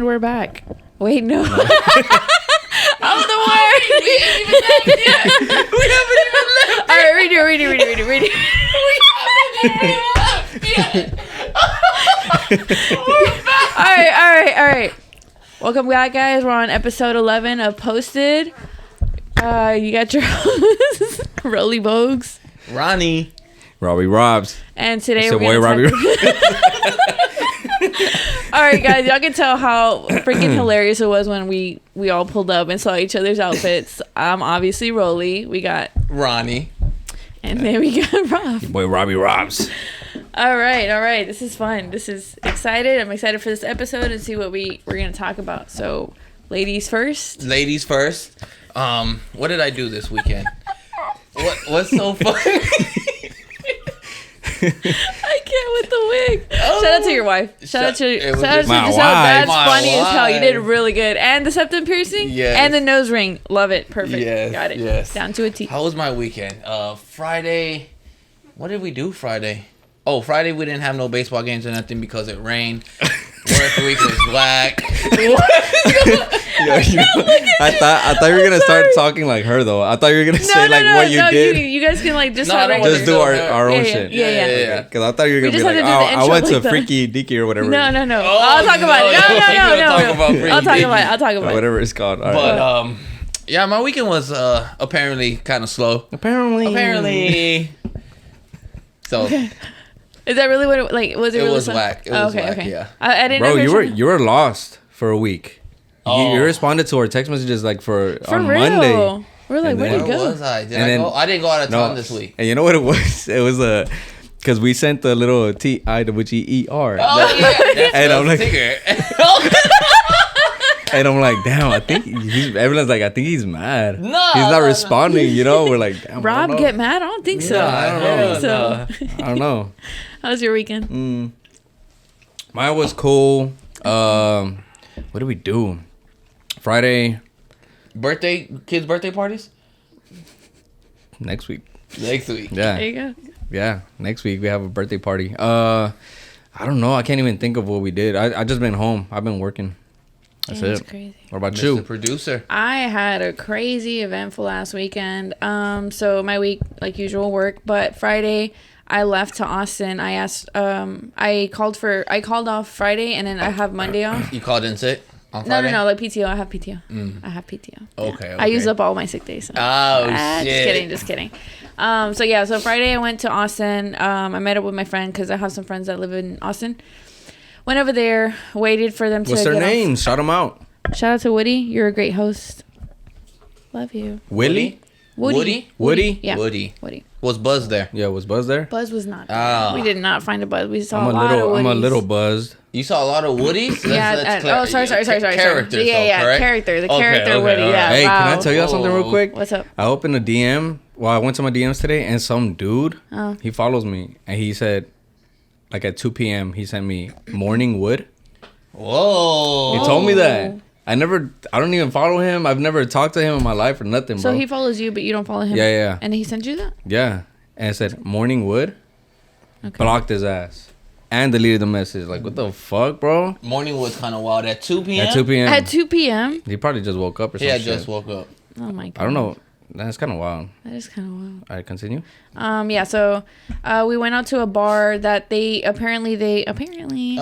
And we're back. Wait, no. I'm the word. We haven't even left. All right, read it. All right. Welcome back, guys. We're on episode 11 of Posted. You got your hosts, Rollie Vogues, Ronnie, Robbie Robs, and today it's we're your boy gonna Robbie. All right, guys, y'all can tell how freaking hilarious it was when we all pulled up and saw each other's outfits. Obviously Rollie. We got Ronnie, and then we got Rob. Boy Robbie Robs. All right. This is fun. This is excited. I'm excited for this episode and see what we're gonna talk about. So, ladies first. What did I do this weekend? What's so funny? I can't with the wig. Shout out to your wife. Shout out to Giselle. my wife. That's My funny as hell. You did wife. really good. And the septum piercing. Yes. And the nose ring. Love it. Perfect. Yes, Got it. yes. Down to a T. How was my weekend? Friday. What did we do Friday? Oh, Friday we didn't have no baseball games or nothing because it rained. Work week was whack. I thought you were gonna start talking like her though. I thought you were gonna say what you did. You guys can like just No, have I don't regular- Just do our own Yeah, shit. Yeah. Because I thought you were gonna We be just like, have to do the I intro went to like that. Freaky Deaky or whatever. No. Oh, I'll talk about it. no, No. talk about Freaky I'll talk Deaky. about it. Whatever it's called. All right. But yeah, my weekend was apparently kind of slow. Apparently. So Is that really what it like? Was it it really was fun? whack. It was whack. Okay. Yeah. I didn't Bro, know you were lost for a week. Oh. You responded to our text messages like for on real. Monday. We're like, And where'd then- you Where go? was I? Did And I then- go? I didn't go out of town this week. And you know what it was? It was because we sent the little TIWGER. Oh yeah. And I'm like- Tigger. And I'm like, damn, I think everyone's like, I think he's mad. No, he's not no. responding, you know? We're like, damn, Rob I don't know. get mad? I don't think so. Nah, I don't hell know. So, I don't know. how was your weekend? Mine was cool. What did we do? Friday, Kids' birthday parties? next week. Next week. Yeah. There you go. Yeah, next week we have a birthday party. I don't know. I can't even think of what we did. I just been home. I've been working. That's That's it. crazy. What about Mr. you? Producer. I had a crazy eventful last weekend. So my week, like usual, work. But Friday, I left to Austin. I asked. I called off Friday, and then I have Monday off. You called in sick on No, Friday? like PTO. I have PTO. I have PTO. Okay. I used up all my sick days. So. Oh, shit. Just kidding. So Friday I went to Austin. I met up with my friend because I have some friends that live in Austin. Went over there, waited for them to What's their get off. names? Shout them out. Shout out to Woody. You're a great host. Love you. Willie? Woody? Woody? Yeah. Woody. Woody. Was Buzz there? Yeah, was Buzz there? Buzz was not there. Oh. We did not find a Buzz. We saw I'm a lot of Woodies. a little buzzed. You saw a lot of Woodies? Sorry. Characters, Yeah, correct? character. The Okay, character okay, Woody. all Yeah. right. Hey, wow. can I tell y'all something real quick? What's up? I opened a DM. Well, I went to my DMs today, and some dude, he follows me, and he said, like at 2 p.m., he sent me morning wood. Whoa. He told me that. I don't even follow him. I've never talked to him in my life or nothing, bro. So he follows you, but you don't follow him. Yeah. And he sent you that? Yeah. And it said morning wood. Okay. Blocked his ass. And deleted the message. Like, what the fuck, bro? Morning was kind of wild. At 2 p.m.? At 2 p.m. At 2 p.m. He probably just woke up or something. Yeah, just woke up. Oh my god. I don't know. That's kind of wild. That is kind of wild. All right, continue. Yeah, so we went out to a bar that they apparently Apparently.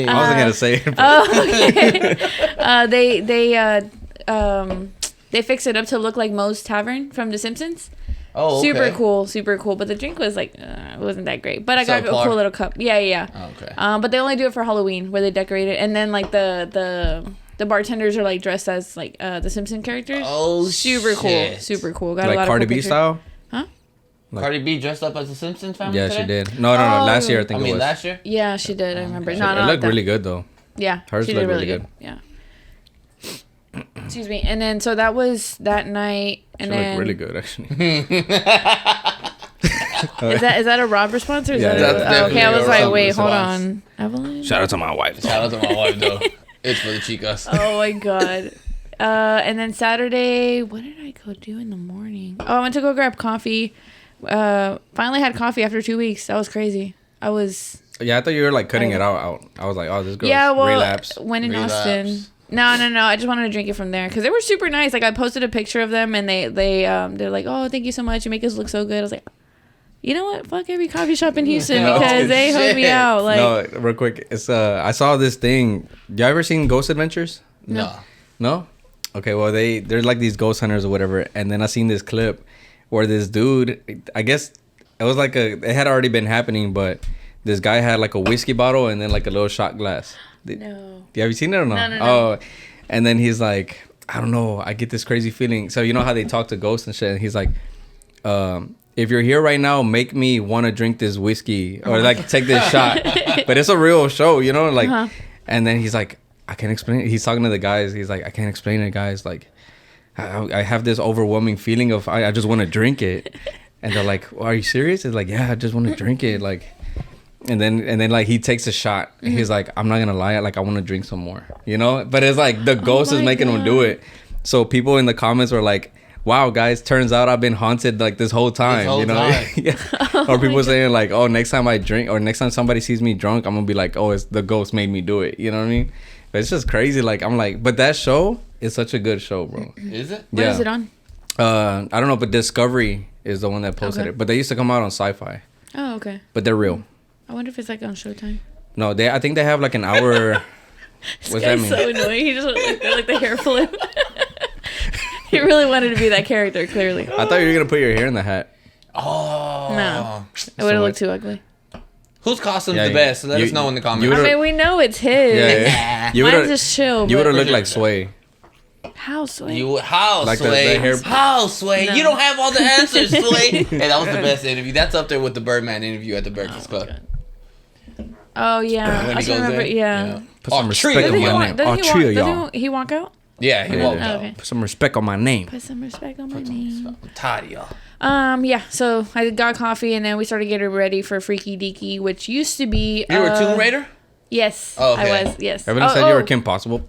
I wasn't going to say it. But oh, okay. They fixed it up to look like Moe's Tavern from The Simpsons. Oh, okay. Super cool. But the drink was like, it wasn't that great. But I got Subpar. a cool little cup. Yeah. Oh, okay. But they only do it for Halloween where they decorate it, and then like the bartenders are like dressed as like the Simpson characters. Oh, super shit. cool. Got a like lot Cardi of cool B pictures. style? Huh? Like- Cardi B dressed up as a Simpsons family Yeah, today? she did. No. Last year, I think it was. last year? Yeah, she did. I remember. Okay. No, It not looked that. really good, though. Yeah, Hers she did looked really really good. Yeah. Excuse me. And then so that was that night, and She then looked really good, actually. is that a Rob response or is Yeah, that that's a, okay? I definitely was a like, Rob wait, hold response. on, Evelyn. Shout out to my wife. Shout out to my wife, though. It's for the chicas. Oh my god. And then Saturday, what did I go do in the morning? Oh, I went to go grab coffee. Finally had coffee after 2 weeks. That was crazy. I was Yeah, I thought you were like cutting it out. I was like, oh, this girl's relapse. When in Austin. No. I just wanted to drink it from there because they were super nice. Like I posted a picture of them and they're like, oh, thank you so much. You make us look so good. I was like, you know what? Fuck every coffee shop in Houston because they hooked me out. Like, no, real quick. It's I saw this thing. You ever seen Ghost Adventures? No. Okay, well they're like these ghost hunters or whatever, and then I seen this clip where this dude, I guess it was like it had already been happening, but this guy had like a whiskey bottle and then like a little shot glass. No. Have you seen it or not? No. Oh, and then he's like, I don't know, I get this crazy feeling. So you know how they talk to ghosts and shit, and he's like, if you're here right now, make me want to drink this whiskey or like take this shot. But it's a real show, you know, like. And then he's like, I can't explain it. He's talking to the guys. He's like, I can't explain it, guys. Like, I have this overwhelming feeling of I just want to drink it. And they're like, well, are you serious? It's like, yeah, I just want to drink it. Like, and then like he takes a shot. And he's like, I'm not gonna lie, like I want to drink some more, you know. But it's like the ghost is making him do it. So people in the comments were like, wow, guys, turns out I've been haunted like this whole time, you know. Yeah. Or people saying like, oh, next time I drink or next time somebody sees me drunk, I'm gonna be like, oh, it's the ghost made me do it, you know what I mean? But it's just crazy. Like I'm like, but that show is such a good show, bro. Is it? What is it on? I don't know, but Discovery is the one that posted it. But they used to come out on Sci-Fi. Oh, okay. But they're real. I wonder if it's like on Showtime. No, I think they have like an hour. What's that mean? So annoying. He just like the hair flip. He really wanted to be that character. Clearly. I thought you were gonna put your hair in the hat. Oh no, it would have looked too ugly. Whose costume's the best? Let us know in the comments. I mean, we know it's his. Yeah. Mine's just chill. You would have looked like Sway. How Sway? How like Sway? How Sway? No. You don't have all the answers, Sway. Hey, that was the best interview. That's up there with the Birdman interview at the Breakfast Club. God. Oh yeah, when he goes remember. in. Yeah. Put some respect on my name. Doesn't he walk out? Yeah, he walked out. Okay. Put some respect on my name. Put some respect on my name. I'm tired of y'all. Yeah, so I got coffee and then we started getting ready for Freaky Deaky, which used to be... You were Tomb Raider? Yes, okay. I was, yes. Evelin said you were Kim Possible.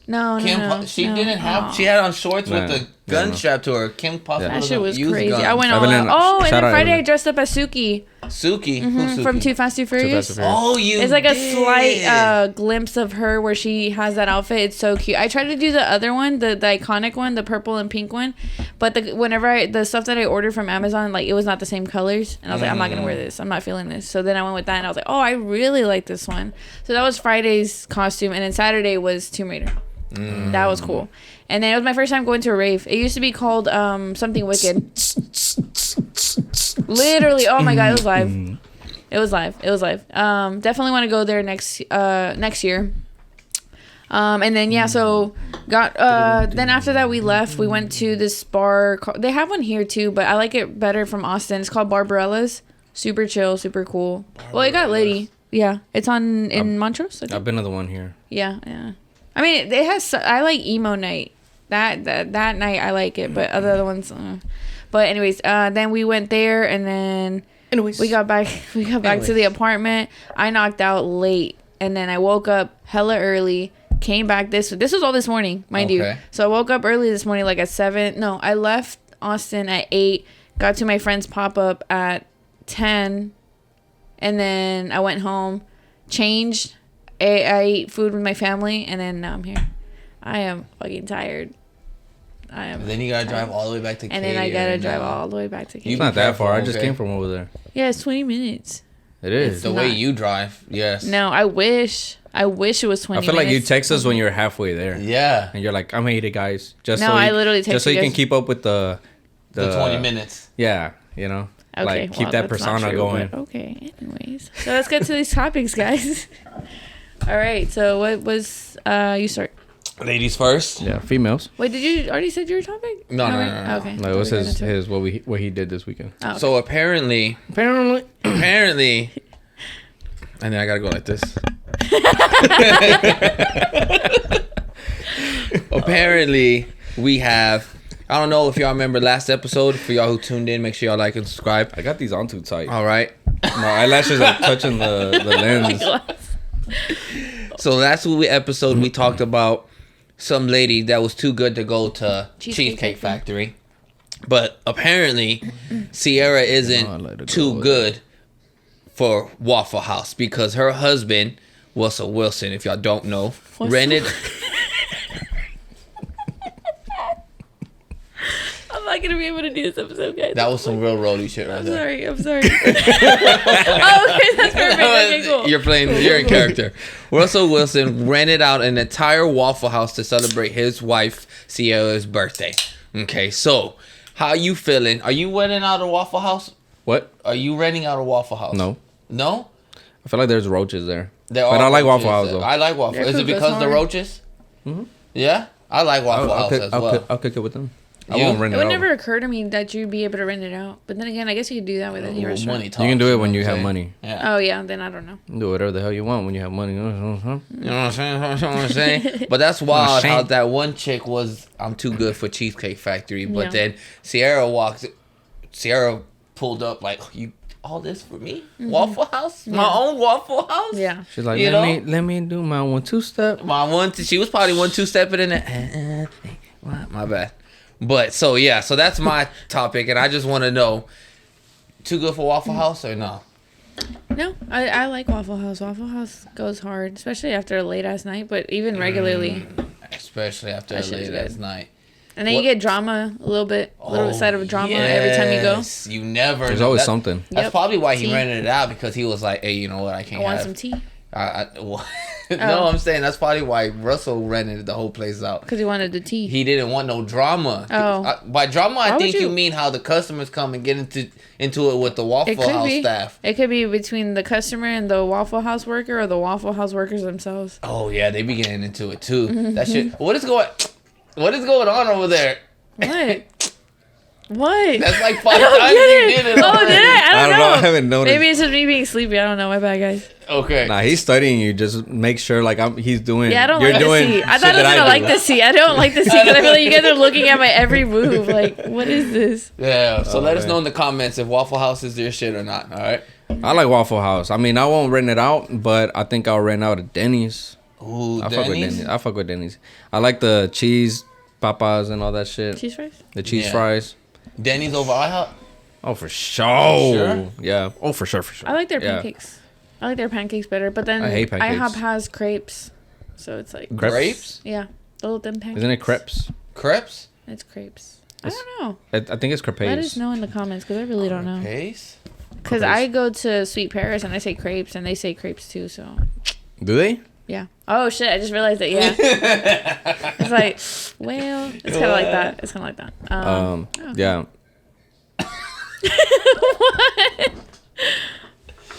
No. She didn't have... She had on shorts with the gun strapped to her. Kim Possible. That shit was crazy. Gun. I went all out. Oh, and then Friday I dressed up as Suki. Suki? Mm-hmm, from Too Fast, Too Furious. Oh, you It's like a slight glimpse of her where she has that outfit. It's so cute. I tried to do the other one, the iconic one, the purple and pink one. But the stuff that I ordered from Amazon, like it was not the same colors. And I was like, I'm not going to wear this. I'm not feeling this. So then I went with that and I was like, oh, I really like this one. So that was Friday's costume. And then Saturday was Tomb Raider. That was cool. And then it was my first time going to a rave. It used to be called something wicked. Literally, oh my god, it was live. It was live. Definitely want to go there next year. And then so then after that we left. We went to this bar. They have one here too, but I like it better from Austin. It's called Barbarella's. Super chill, super cool. Well, it got litty. Yeah, it's in Montrose. I've been to the one here. Yeah. I mean, it has. I like emo night. That night I like it, but other ones. But anyways, then we went there, and then we got back to the apartment. I knocked out late, and then I woke up hella early. Came back this was all this morning, mind you. So I woke up early this morning, like at 7. No, I left Austin at 8. Got to my friend's pop up at 10, and then I went home, changed. I ate food with my family, and then now I'm here. I am fucking tired. And then you gotta drive all the way back to Katy. And then I gotta drive all the way back to Katy. It's not that far. I just came from over there. Yeah, it's 20 minutes. It is. It's the way you drive, yes. No, I wish it was 20 minutes. I feel like you text us when you're halfway there. Yeah. And you're like, I'm here, guys. I literally text you. Just so you can keep up with the 20 minutes. Yeah, you know. Okay, like keep that persona going. Okay, anyways. So let's get to these topics, guys. All right, so what was you start? Ladies first. Yeah, females. Wait, did you already said your topic? No. Okay. No, it was his what he did this weekend. Oh, okay. So apparently, and then I gotta go like this. Apparently, we have. I don't know if y'all remember last episode. For y'all who tuned in, make sure y'all like and subscribe. I got these on too tight. All right. My eyelashes are touching the lens. So last episode we talked about some lady that was too good to go to Cheesecake Factory. But apparently Sierra isn't too good for Waffle House because her husband, Russell Wilson, if y'all don't know, rented. I'm not gonna be able to do this episode, guys. That was some real Rollie shit right there. I'm sorry. Oh, okay, that's perfect. Okay, cool. You're in character. Russell Wilson rented out an entire Waffle House to celebrate his wife Sierra's birthday. Okay, so how you feeling? Are you renting out a Waffle House? What? Are you renting out a Waffle House? No. No? I feel like there's roaches there. There but are I like roaches Waffle House there. though. I like Waffle. Their Is it food goes because of the hard. roaches? Mm-hmm. Yeah, I like Waffle House as well. I'll cook it with them. I You? won't rent It it would out. never occur to me that you'd be able to rent it out. But then again, I guess you could do that with any restaurant. Money You talks, can do it when know you what have I'm money. saying? Yeah. Oh yeah, then I don't know. You can do whatever the hell you want when you have money. You know what I'm saying? You know what I'm saying? But that's wild how that one chick was, I'm too good for Cheesecake Factory. But then Sierra pulled up like, you all this for me? Waffle House? My own Waffle House? Yeah. She's like, You let me do my 1-2 step. She was probably 1-2 stepping in it. My bad. But so that's my topic, and I just want to know, too good for Waffle House or no? No, I like Waffle House. Waffle House goes hard, especially after a late ass night, but even regularly. Especially after a late ass night. And then you get drama a little bit side of drama every time you go. You never. There's always something. That's Yep. probably why he Tea. rented it out, because he was like, hey, you know what? I can't I want have. some tea No, I'm saying that's probably why Russell rented the whole place out. because he wanted the tea. He didn't want no drama. Oh. By drama, I Why think would you you- mean how the customers come and get into it with the Waffle House staff. It could be between the customer and the Waffle House worker, or the Waffle House workers themselves. Oh yeah, they be getting into it too. That shit. What is going on over there? What? What? That's like 5 I don't times get you it. did it. Oh, already. did I? I don't know. I haven't noticed. Maybe it's just me being sleepy. I don't know. My bad, guys. Okay. Nah, he's studying you. Just make sure he's doing. Yeah, I don't you're like the doing seat. I shit thought I was that gonna like do. the seat. I don't like the seat because I feel like you guys are looking at my every move. Like, what is this? Yeah. So let us man. know in the comments if Waffle House is your shit or not. All right. I like Waffle House. I mean, I won't rent it out, but I think I'll rent out a Denny's. Ooh, I fuck with Denny's. I fuck with Denny's. I like the cheese papas and all that shit. Cheese fries? The cheese Yeah. fries. Denny's over IHOP. Oh, for sure. Sure? Yeah. Oh, for sure. I like their Yeah. pancakes. I like their pancakes better, but then I hate pancakes. IHOP has crepes, so it's like Grapes? yeah, the little thin pancakes. Isn't it crepes? Crepes? It's crepes. I don't know. I think it's crepes. Let us know in the comments because I really don't know. Pace? Because I go to Sweet Paris and I say crepes and they say crepes too. So Do they? yeah. Oh shit! I just realized that. Yeah. It's like, well, it's kind of like that. It's kind of like that. Okay. Yeah. What?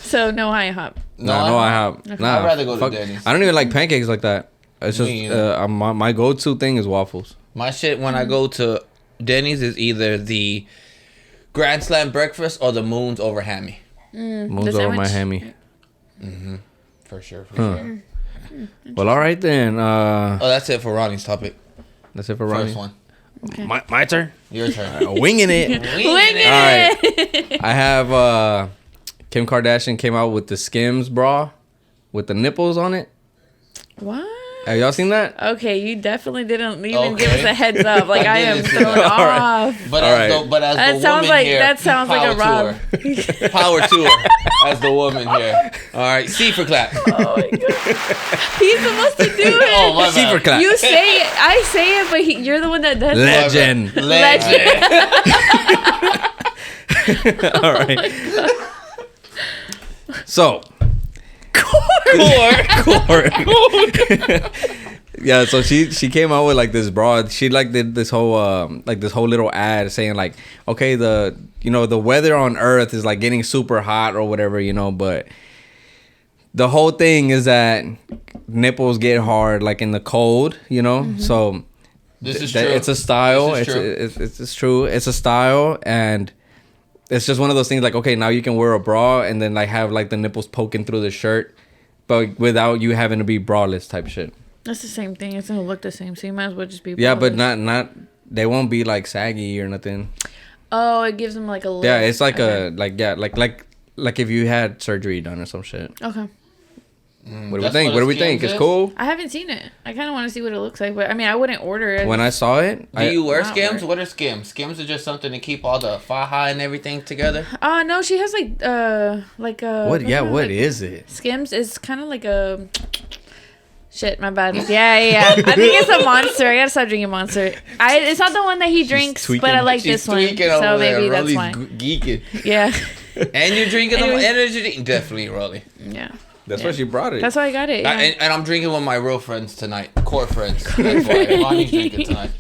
So no IHOP. No, I have. Okay. Nah, I'd rather go to fuck- Denny's. I don't even like pancakes like that. It's just Me either. my go-to thing is waffles. My shit when I go to Denny's is either the Grand Slam breakfast or the Moons over Hammy. Moons the over my sandwich? hammy. For sure. Huh. Well, all right then. Oh, that's it for Ronnie's topic. That's it for Ronnie. First one. Okay. My turn. Your turn. Winging it. Wing All it. I have Kim Kardashian came out with the Skims bra with the nipples on it. What? Have y'all seen that? Okay, you definitely didn't even Okay. give us a heads up. Like I am didn't see thrown that. All right. off. But All as right. the, but as That the sounds woman like here, that sounds like a power Rob. to her. Power to her as the woman here. All right, C for clap. Oh my god. He's supposed to do it. Oh my See for bad. clap. You say it. I say it, but you're the one that does it. Legend. Legend. All right. So. Yeah, so she came out with like this broad. She like did this whole little ad saying like, okay, the weather on Earth is like getting super hot or whatever, but the whole thing is that nipples get hard like in the cold, So This is true. it's a style. This is true. It's true. It's a style, and it's just one of those things like, okay, now you can wear a bra and then like have like the nipples poking through the shirt, but without you having to be braless type shit. That's the same thing. It's gonna look the same. So you might as well just be. Yeah, but braless. not they won't be like saggy or nothing. Oh, it gives them like a. Lift. Yeah, it's like Okay. like if you had surgery done or some shit. Okay. What do we think? What do we think? It's cool. I haven't seen it. I kind of want to see what it looks like, but I mean, I wouldn't order it. When I saw it, do you wear Skims? What are Skims? Skims are just something to keep all the faja and everything together. No, she has like a. What? Yeah, what is it? Skims is kind of like a. Shit, my bad. Yeah. I think it's a Monster. I gotta stop drinking Monster. It's not the one that he drinks, but I like this one. So maybe that's why. Geeking. Yeah. And you're drinking the energy drink? Definitely, Rollie. Yeah. That's why she brought it. That's why I got it. Yeah. And I'm drinking with my real friends tonight. Core friends. That's why Ronnie's drinking tonight.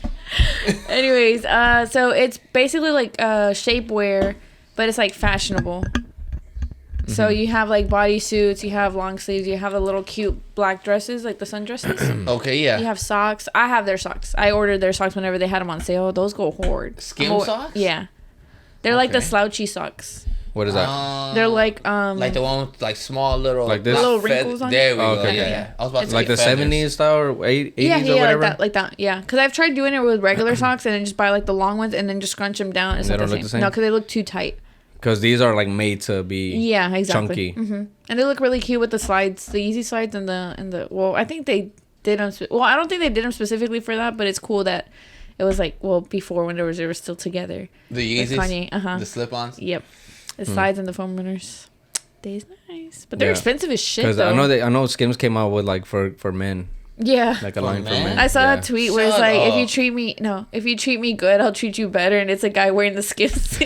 Anyways, so it's basically like shapewear, but it's like fashionable. So you have like bodysuits, you have long sleeves, you have the little cute black dresses, like the sundresses. Okay, yeah. You have socks. I have their socks. I ordered their socks whenever they had them on sale. Those go hard. Skim socks? Yeah. They're like the slouchy socks. What is that? They're like the one with like small little like this little wrinkles on it. There we go. Okay, Yeah. I was about to like the 70s style or 80s or whatever. like that. Yeah, because I've tried doing it with regular socks and then just buy like the long ones and then just scrunch them down. It's not the same. No, because they look too tight. Because these are like made to be chunky. Mm-hmm. And they look really cute with the slides, the easy slides and the. Well, I think they did them. Well, I don't think they did them specifically for that, but it's cool that it was like before when they were still together. The Yeezys, the slip-ons. Yep. The slides and the foam runners. They's nice, but they're expensive as shit. Because I know Skims came out with like for men. Yeah, like a line for men. I saw a tweet where it's like, if you treat me good, I'll treat you better, and it's a guy wearing the Skims.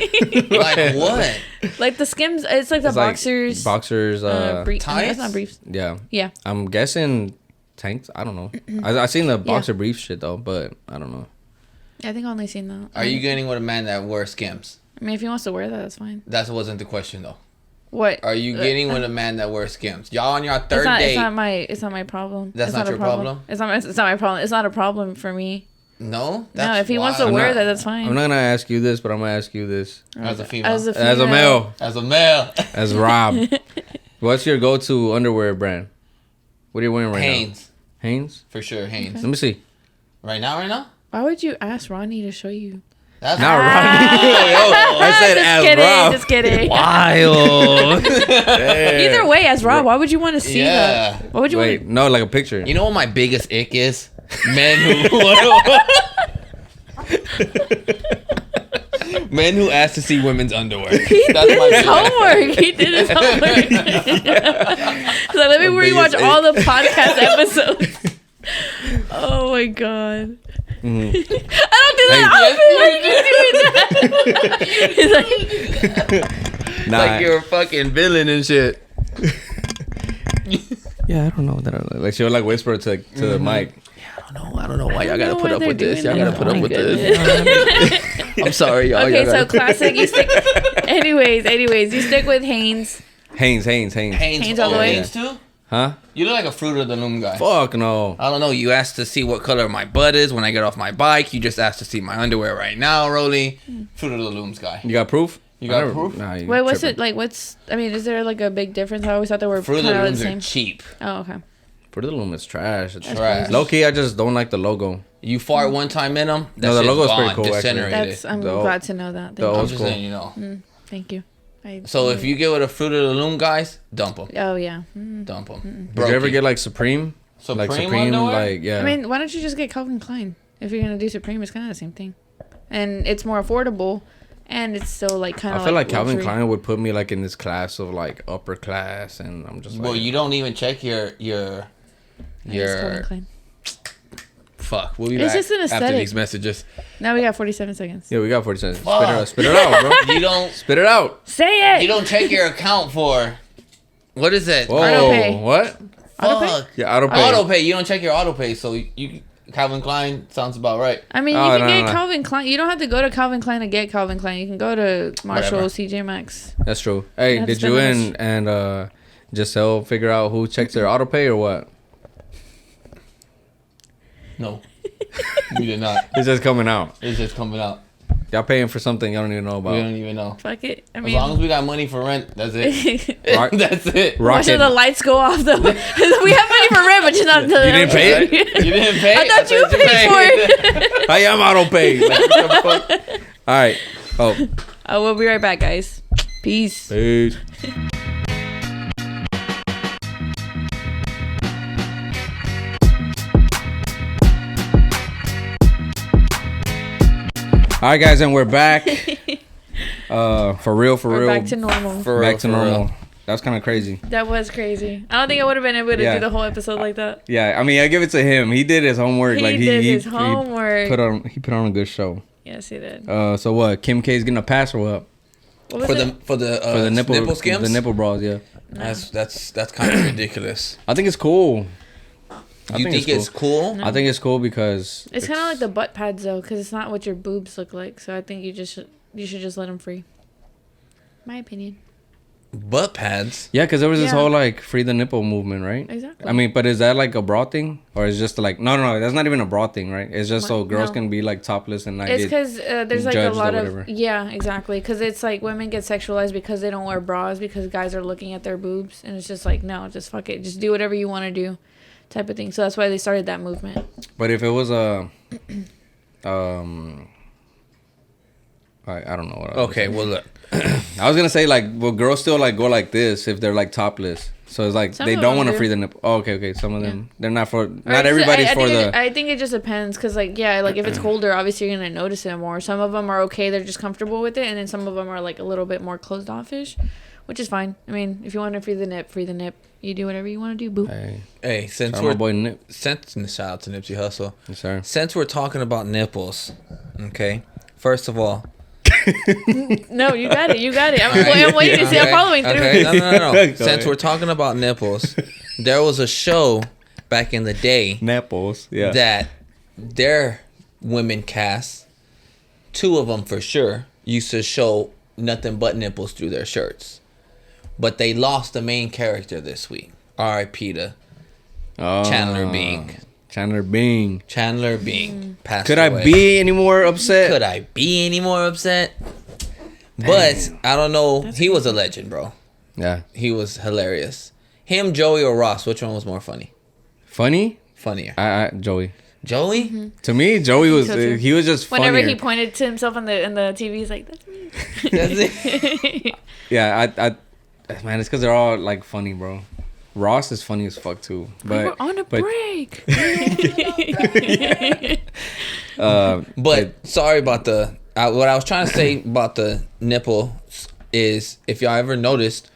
Like what? Like the Skims, it's like the boxers. Boxers, tights. That's not briefs. Yeah. I'm guessing tanks. I don't know. I seen the boxer brief shit though, but I don't know. Yeah, I think I only seen that. Are you getting with a man that wears Skims? I mean, if he wants to wear that, that's fine. That wasn't the question though. What? Are you getting with a man that wears Skims? Y'all on your third date. It's not my problem. That's not your problem? It's not my problem. It's not a problem for me. No? No, if he wants to wear that, that's fine. I'm not gonna ask you this, but I'm gonna ask you this. As a female. As a male. As a male. As Rob. What's your go-to underwear brand? What are you wearing right now? Hanes? For sure, Hanes. Okay. Let me see. Right now? Why would you ask Ronnie to show you? That's not Ronnie. I said as Rob. Just kidding. Wild. Either way, as Rob, why would you want to see that? Why would you Wait, no, like a picture. You know what my biggest ick is? Men who men who ask to see women's underwear. That's my homework. He did his homework. So let me rewatch all the podcast episodes. Oh my god. Mm-hmm. I don't do that outfit. He's like, like you're a fucking villain and shit. Yeah, I don't know that. Like she would like whisper to the mic. Yeah, I don't know why y'all gotta put up with this. Y'all gotta put up with this. I'm sorry, y'all. Okay, so classic. You stick. Anyways, you stick with Hanes. Hanes all the way. Hanes too? Huh? You look like a Fruit of the Loom guy. Fuck no. I don't know. You asked to see what color my butt is when I get off my bike. You just asked to see my underwear right now, Rollie. Fruit of the Looms guy. You got proof? You got proof? Nah, wait, what's it like? I mean, is there like a big difference? I always thought they were Fruit of the Looms the same. are cheap. Oh, okay. Fruit of the Loom is trash. It's trash. Low key, I just don't like the logo. You fart one time in them. No, the logo's pretty cool. Actually. I'm glad to know that. I'm just saying, you know. Thank you. So if you get with a Fruit of the Loom guys, dump them. Oh yeah. Dump them. Did you ever get like Supreme? Like Supreme, like yeah. I mean, why don't you just get Calvin Klein? If you're gonna do Supreme, it's kind of the same thing, and it's more affordable, and it's still like kind of. I feel like Calvin Klein would put me like in this class of like upper class, and I'm just. Well, you don't even check your. Calvin Klein. Fuck, we'll be back just an aesthetic. after these messages. Now we got 47 seconds. Yeah, we got 47 seconds. Spit it out, bro. You don't spit it out. Say it. You don't check your account for what is it? Whoa, autopay. What? Autopay? Yeah, autopay. Autopay. You don't check your autopay, so you Calvin Klein sounds about right. I mean, you can get Calvin Klein. You don't have to go to Calvin Klein to get Calvin Klein. You can go to Marshall, CJ Maxx. That's true. Hey, did you and Giselle figure out who checks their autopay or what? No. We did not. It's just coming out. Y'all paying for something y'all don't even know about. We don't even know. Fuck it. I mean, as long as we got money for rent, that's it. That's it. Watching the lights go off though. We have money for rent, but you're not. You didn't pay it? You didn't pay? I thought you paid for it. I am auto pay. All right. Oh, we'll be right back, guys. Peace. right, guys, and we're back. For real. We're back to normal. Back to normal. That was kind of crazy. That was crazy. I don't think I would have been able to do the whole episode like that. Yeah, I mean, I give it to him. He did his homework. He did his homework. He put on a good show. Yes, he did. So what? Kim K's getting a pass or what? What was For the nipple skims? The nipple bras, yeah. No. That's kind of ridiculous. I think it's cool. You think it's cool? No. I think it's cool because it's kind of like the butt pads though, because it's not what your boobs look like. So I think you should just let them free. My opinion. Butt pads. Yeah, because there was this whole like free the nipple movement, right? Exactly. I mean, but is that like a bra thing, or is just like no, that's not even a bra thing, right? It's just so girls can be like topless and not it's get because there's like a judged lot or of whatever. exactly, because it's like women get sexualized because they don't wear bras because guys are looking at their boobs, and it's just like no, just fuck it, just do whatever you want to do, type of thing. So that's why they started that movement. But if it was a I don't know what. Okay, well look. I was gonna say like, well, girls still like go like this if they're like topless. So it's like they don't want to free the nipple. Oh, okay. Some of them they're not for. Not everybody's for the. I think it just depends, cause like like if it's colder, obviously you're gonna notice it more. Some of them are okay, they're just comfortable with it, and then some of them are like a little bit more closed offish, which is fine. I mean, if you want to free the nip. You do whatever you want to do, boo. Hey, since shout we're shout out to Nipsey Hussle. Yes, sir. Since we're talking about nipples, okay. First of all. No, you got it. I'm waiting to see. I'm following through. Okay. No. Since we're talking about nipples, there was a show back in the day. Nipples, yeah. That their women cast, 2 of them for sure, used to show nothing but nipples through their shirts. But they lost the main character this week. R.I.P. to Chandler Bing. Chandler Bing passed Could away. I be any more upset? Could I be any more upset? But I don't know. He was a legend, bro. Yeah. He was hilarious. Him, Joey, or Ross? Which one was more funny? Funnier. Joey? Joey. Mm-hmm. To me, Joey was he was just funnier. Whenever he pointed to himself on the TV, he's like, "That's me." That's it. Yeah, I man, it's because they're all like funny, bro. Ross is funny as fuck too. But we're on a break. But sorry about what I was trying to say about the nipple is, if y'all ever noticed,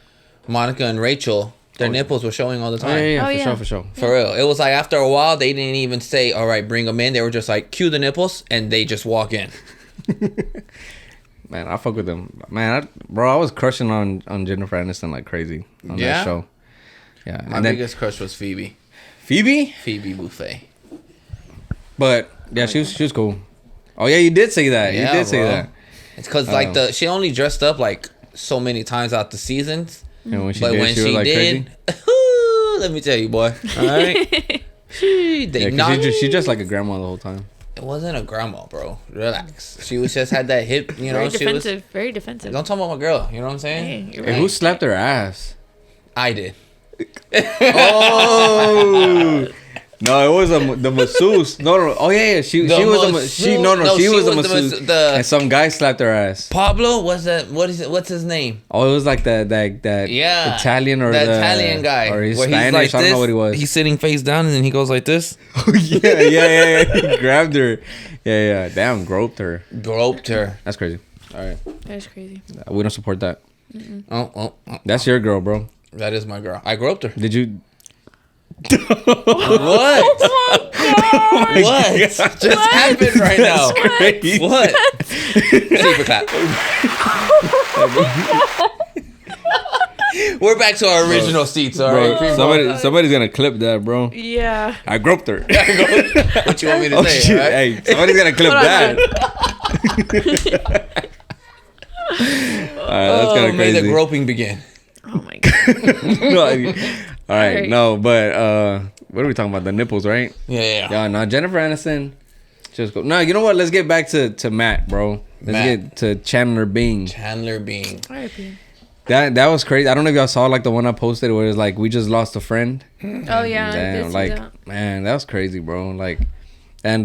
Monica and Rachel, their nipples were showing all the time. Yeah, for sure. For real. It was like after a while, they didn't even say, all right, bring them in. They were just like, cue the nipples, and they just walk in. Man, I fuck with them. Man, I was crushing on Jennifer Aniston like crazy on that show. Yeah. My biggest crush was Phoebe. Phoebe Buffet. But yeah, she was cool. Oh yeah, you did say that. Yeah, you did say that. It's because like she only dressed up like so many times out the seasons. And when she did, she was like crazy. Let me tell you, boy. All right. She dressed like a grandma the whole time. It wasn't a grandma, bro. Relax. She was just had that hip, you know. Very defensive. Don't talk about my girl. You know what I'm saying? Hey, right. Who slapped her ass? I did. Oh no, it was the masseuse. No. Oh yeah. She was a masseuse. And some guy slapped her ass. Pablo, what's that? What's his name? Oh, it was like that Italian or the Italian guy. Or he's Spanish. Like I don't know what he was. He's sitting face down and then he goes like this. Oh yeah. He grabbed her. Yeah. Damn, groped her. That's crazy. All right. That's crazy. We don't support that. Oh. That's your girl, bro. That is my girl. I groped her. Did you? What? Oh my God. What just happened right now? Crazy. What? Super clap. We're back to our original seats, all right? Somebody's gonna clip that, bro. Yeah. I groped her. What you want me to say? Shit. Right? Hey, somebody's gonna clip that. That's kind of May crazy. the groping begin. Oh my God. All right, no, but what are we talking about? The nipples, right? Yeah. No, Jennifer Aniston. Just go. No, you know what? Let's get back to Matt, bro. Get to Chandler Bing. R.I.P. That was crazy. I don't know if y'all saw like the one I posted where it's like we just lost a friend. Oh yeah, damn, man, that was crazy, bro. Like, and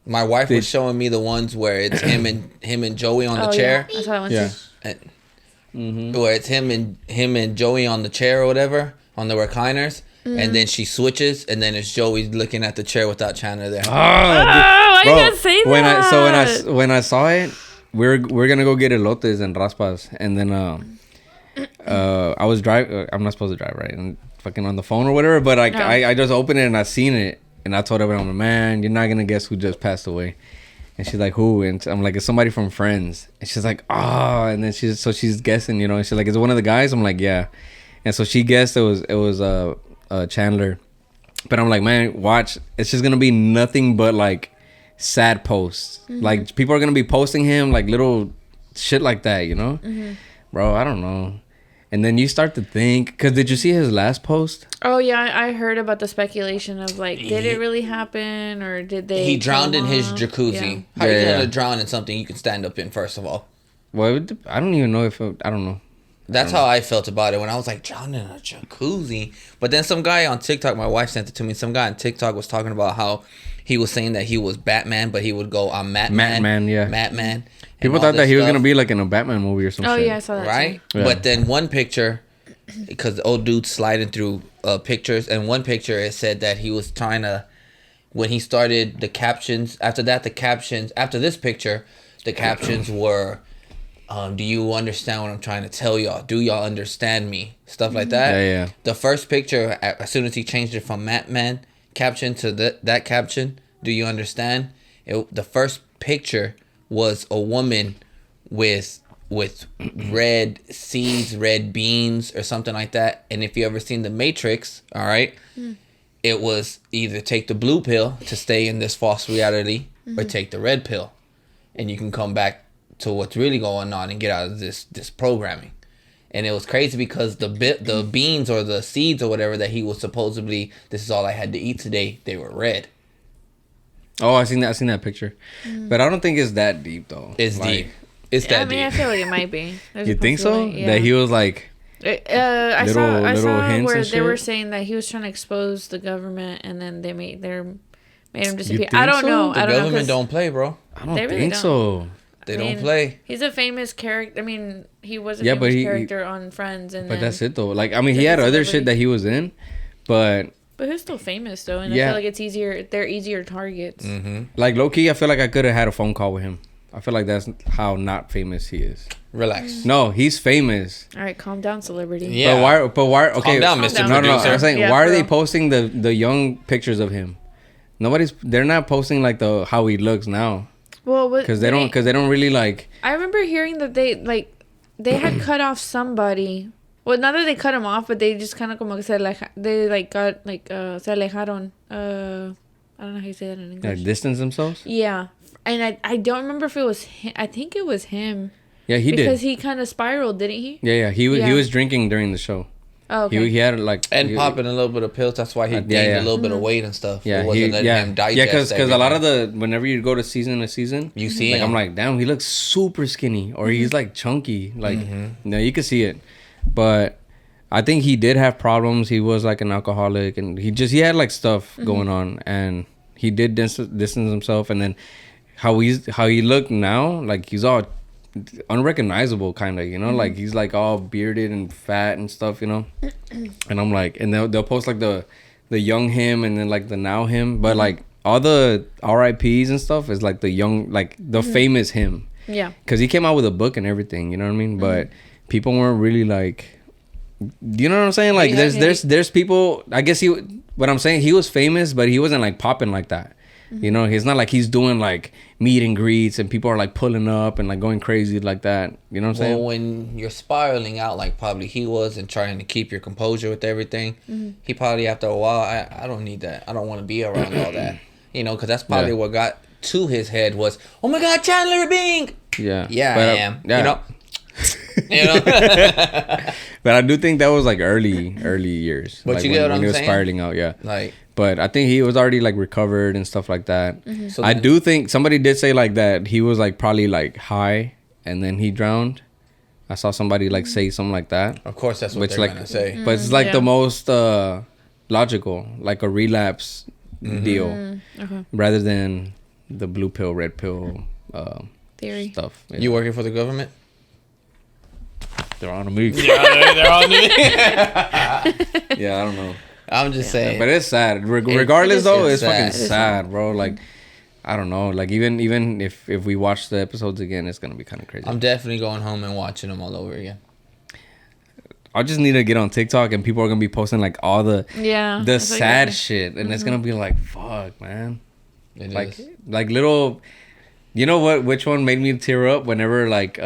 my wife was showing me the ones where it's him and Joey on the chair. Yeah. I saw that one too. Where it's him and Joey on the chair or whatever on the recliners, and then she switches, and then it's Joey looking at the chair without Chandler there. I you gotta say that? When I saw it, we're gonna go get elotes and raspas, and then I was driving. I'm not supposed to drive, right? And fucking on the phone or whatever. But I just opened it and I seen it, and I told everyone, I'm like, man, you're not gonna guess who just passed away. And she's like, who? And I'm like, it's somebody from Friends. And she's like, oh. And then she's guessing, you know. And she's like, is it one of the guys? I'm like, yeah. And so she guessed it was Chandler. But I'm like, man, watch. It's just gonna be nothing but like sad posts. Like people are gonna be posting him like little shit like that, you know. Bro, I don't know. And then you start to think, because did you see his last post? Oh, yeah. I heard about the speculation of, like, did it really happen? Or did they... He drowned in his jacuzzi. Yeah. How are you going to drown in something you can stand up in, first of all? Well, I don't even know if... I don't know. That's how I felt about it when I was like, drowned in a jacuzzi. But then some guy on TikTok, my wife sent it to me, some guy on TikTok was talking about how he was saying that he was Batman, but he would go, I'm Matman. Matman, yeah. Matman. People thought that he was going to be like in a Batman movie or something. Oh, yeah, I saw that right? too. Yeah. But then one picture, because the old dude's sliding through pictures, and one picture it said that he was trying to, when he started the captions, after this picture, the captions were, do you understand what I'm trying to tell y'all? Do y'all understand me? Stuff like that. Yeah. The first picture, as soon as he changed it from Matman caption to that caption, do you understand? The first picture was a woman with red seeds, red beans, or something like that. And if you ever seen The Matrix, all right, it was either take the blue pill to stay in this false reality, or take the red pill, and you can come back to what's really going on and get out of this programming. And it was crazy because the beans or the seeds or whatever that he was supposedly, this is all I had to eat today, they were red. Oh, I seen that picture, but I don't think it's that deep though. It's like, deep. It's that deep. I feel like it might be. There's You a think so? possibility, yeah. That he was like, I little saw hints where and they shit? were saying that he was trying to expose the government, and then they made him disappear. think I don't so? know. The I don't know. government 'Cause don't play, bro. I don't They really think don't. so. They I don't mean, play. He's a famous character. I mean, he was a Yeah, but famous he- character on Friends, and But then, that's it though. Like I mean, he Like had a other celebrity. shit that he was in, but But he's still famous though, and Yeah. I feel like it's easier. They're easier targets. like low key, I feel like I could have had a phone call with him. I feel like that's how not famous he is. Relax. No, he's famous. All right, calm down, celebrity. Yeah. But why? Okay, down, Mr. down. No, Producer. I'm saying Yeah, why are for they real. posting the young pictures of him? They're not posting like the how he looks now Well, because they don't really like. I remember hearing that they had cut off somebody. Well, not that they cut him off, but they just kind of como que se alejaron. I don't know how you say that in English. Distance themselves. Yeah, and I don't remember if it was him. I think it was him. Yeah, he because did. he kind of spiraled, didn't he? Yeah. He Yeah. was drinking during the show. Oh, okay. He had like And popping a little bit of pills. That's why he gained yeah. a little bit of weight and stuff. Yeah, it wasn't letting him digest because a lot of everything. whenever you go to season to season, You see like him. I'm like, damn, he looks super skinny, or he's like chunky, like no, you can see it. But I think he did have problems. He was like an alcoholic, and he had like stuff going on, and he did distance himself. And then how he looked now, like he's all unrecognizable, kind of, you know, like he's like all bearded and fat and stuff, you know. And I'm like, and they'll post like the young him and then like the now him, but like all the RIPs and stuff is like the young, like the famous him. Yeah. Because he came out with a book and everything, you know what I mean? But people weren't really like, you know what I'm saying? Like there's people, I guess what I'm saying, he was famous, but he wasn't like popping like that. You know, he's not like he's doing like meet and greets and people are like pulling up and like going crazy like that. You know what I'm saying? Well, when you're spiraling out like probably he was and trying to keep your composure with everything, he probably after a while, I don't need that. I don't want to be around all that. You know, because that's probably what got to his head was, oh my God, Chandler Bing. Yeah. Yeah, But, I am. yeah. You know? You know? But I do think that was like early years. But like you get what when I'm he was saying? spiraling out, yeah. Like, But I think he was already like recovered and stuff like that. So I then- do think somebody did say like that he was like probably like high and then he drowned. I saw somebody like say something like that. of course, that's what Which they're like, going to say. but it's like Yeah. the most logical, like a relapse deal, rather than the blue pill, red pill Theory. stuff. Yeah. You working for the government? They're on me. Yeah, they're on me. Yeah, I don't know. I'm just saying. But it's sad. Regardless, though, it's it's fucking sad. sad, bro. Like, I don't know. Like even if we watch the episodes again, it's gonna be kind of crazy. I'm definitely going home and watching them all over again. I just need to get on TikTok and people are gonna be posting like all the sad shit, and it's gonna be like, fuck, man. It like is. like little, you know what? Which one made me tear up? Whenever like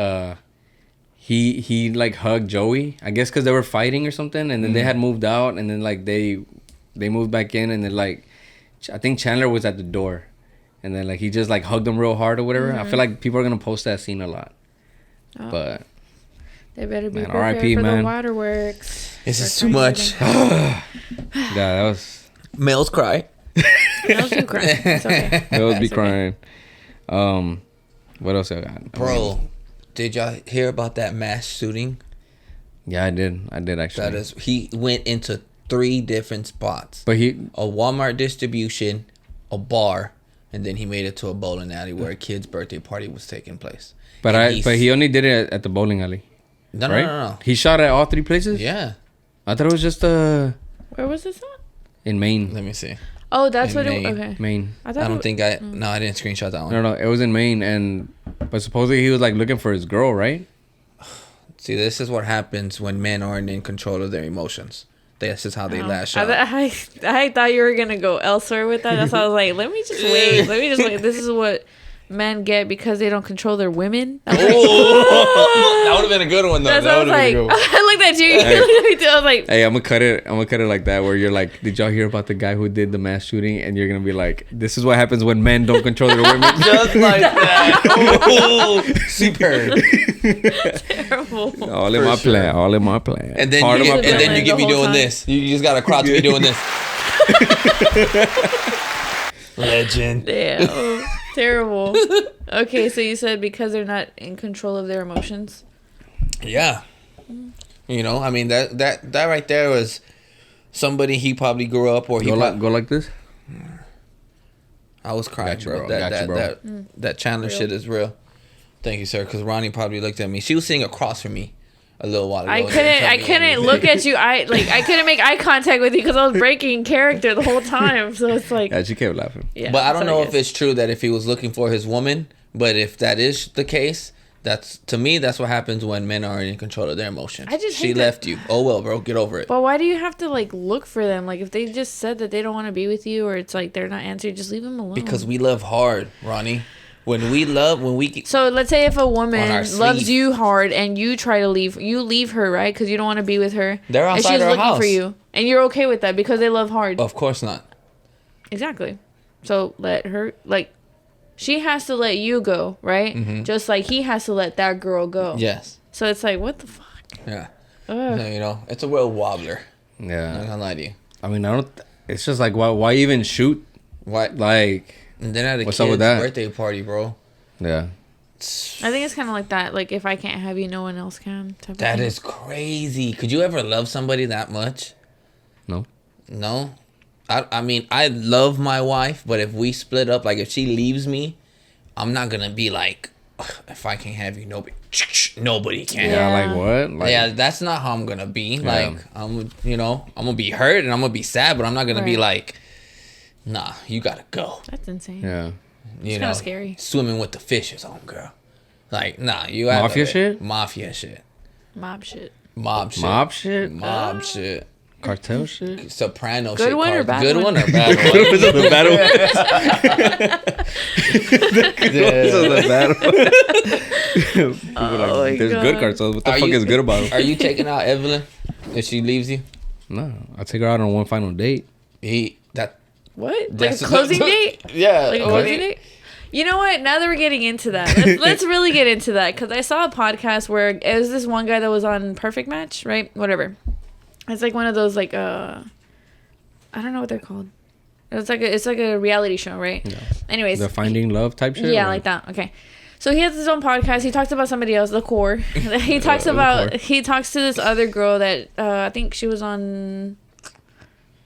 he like hugged Joey. I guess because they were fighting or something, and then they had moved out, and then like they moved back in, and then like I think Chandler was at the door, and then like he just like hugged him real hard or whatever. I feel like people are gonna post that scene a lot, but. They better be Man, prepared R.I.P., for man. the waterworks. This is too much. Yeah, that was. Males cry. Males do cry. It's okay. They'll be It's okay. crying. What else I got? Bro, did y'all hear about that mass shooting? Yeah, I did actually. That is, he went into 3 different spots. But he. A Walmart distribution, a bar, and then he made it to a bowling alley where a kid's birthday party was taking place. But And he only did it at the bowling alley. No, right? no. He shot at all 3 places. Yeah. I thought it was just Where was this at? in Maine. Let me see. Oh, that's In what it Maine. okay. Maine. I I didn't screenshot that one. No, it was in Maine, but supposedly he was like looking for his girl, right? See, this is what happens when men aren't in control of their emotions. This is how they lash out. I thought you were going to go elsewhere with that. That's why I was like, let me just wait. This is what men get because they don't control their women. That would have been a good one, though. That's what I was like. I looked at you. Hey. You looked at me too. I was like, Hey, I'm gonna cut it like that, where you're like, did y'all hear about the guy who did the mass shooting? And you're gonna be like, this is what happens when men don't control their women. Just like that. Oh, superb. terrible. All in my plan. And then Part you of my get, and plan. then you get me The whole doing time. this. You just got to crowd to me doing this. Legend. Damn. Terrible. Okay, so you said because they're not in control of their emotions. Yeah. You know, I mean, that right there was somebody he probably grew up or he Go prob- like this. I was crying, Got you, bro. bro. Got you, bro. That Chandler shit is real. Thank you, sir. Because Ronnie probably looked at me. She was sitting across from me a little while ago. I and didn't tell me couldn't anything. look at you. I couldn't make eye contact with you because I was breaking character the whole time. So it's like, Yeah, she kept laughing. yeah. But I don't so know guess. if it's true that if he was looking for his woman, but if that is the case, that's to me that's what happens when men aren't in control of their emotions. I just she hate that- left you. Oh well, bro, get over it. But why do you have to like look for them? Like if they just said that they don't want to be with you, or it's like they're not answering, just leave them alone. Because we love hard, Ronnie. When we So let's say if a On our woman sleeve. loves you hard and you try to leave, you leave her, right? Because you don't want to be with her. They're and outside she's our looking house. for you, and you're okay with that because they love hard. of course not. Exactly. So let her like. She has to let you go, right? Mm-hmm. Just like he has to let that girl go. Yes. So it's like, what the fuck? Yeah. Ugh. So, you know, it's a real wobbler. I'm not Yeah. gonna lie to you. I mean, it's just like, why even shoot? What? Like, And then at a What's up kid's with that? birthday party, bro. yeah. I think it's kind of like that. Like if I can't have you, no one else can. Type of That thing. is crazy. Could you ever love somebody that much? No. No. I mean, I love my wife, but if we split up, like if she leaves me, I'm not gonna be like, "Ugh, if I can't have you, nobody can. Yeah. Yeah. Like what? Like, Yeah, that's not how I'm gonna be. Yeah. Like I'm gonna be hurt and I'm gonna be sad, but I'm not gonna be Right. like, nah, you gotta go. That's insane. Yeah. You It's know, kinda scary. swimming with the fishes on, girl. Like, nah, you have Mafia shit? Mafia shit. Mob shit. Mob shit. Mob shit. Mob shit. Cartel shit. Soprano Good shit. one or bad Good one? one or bad one? This is the battle. Oh my There's God. good cartels. What the Are fuck you- is good about them? Are you taking out Evelyn if she leaves you? No, I'll take her out on one final date. What? Like a That's- closing date? Yeah. Like a what? closing date? You know what? Now that we're getting into that, let's really get into that because I saw a podcast where it was this one guy that was on Perfect Match, right? Whatever. It's like one of those like I don't know what they're called. It's like a reality show, right? Yeah. Anyways, The finding love type shit. yeah, or- like that. Okay. So he has his own podcast. He talks about somebody else, the core. He talks The about Core. he talks to this other girl that I think she was on.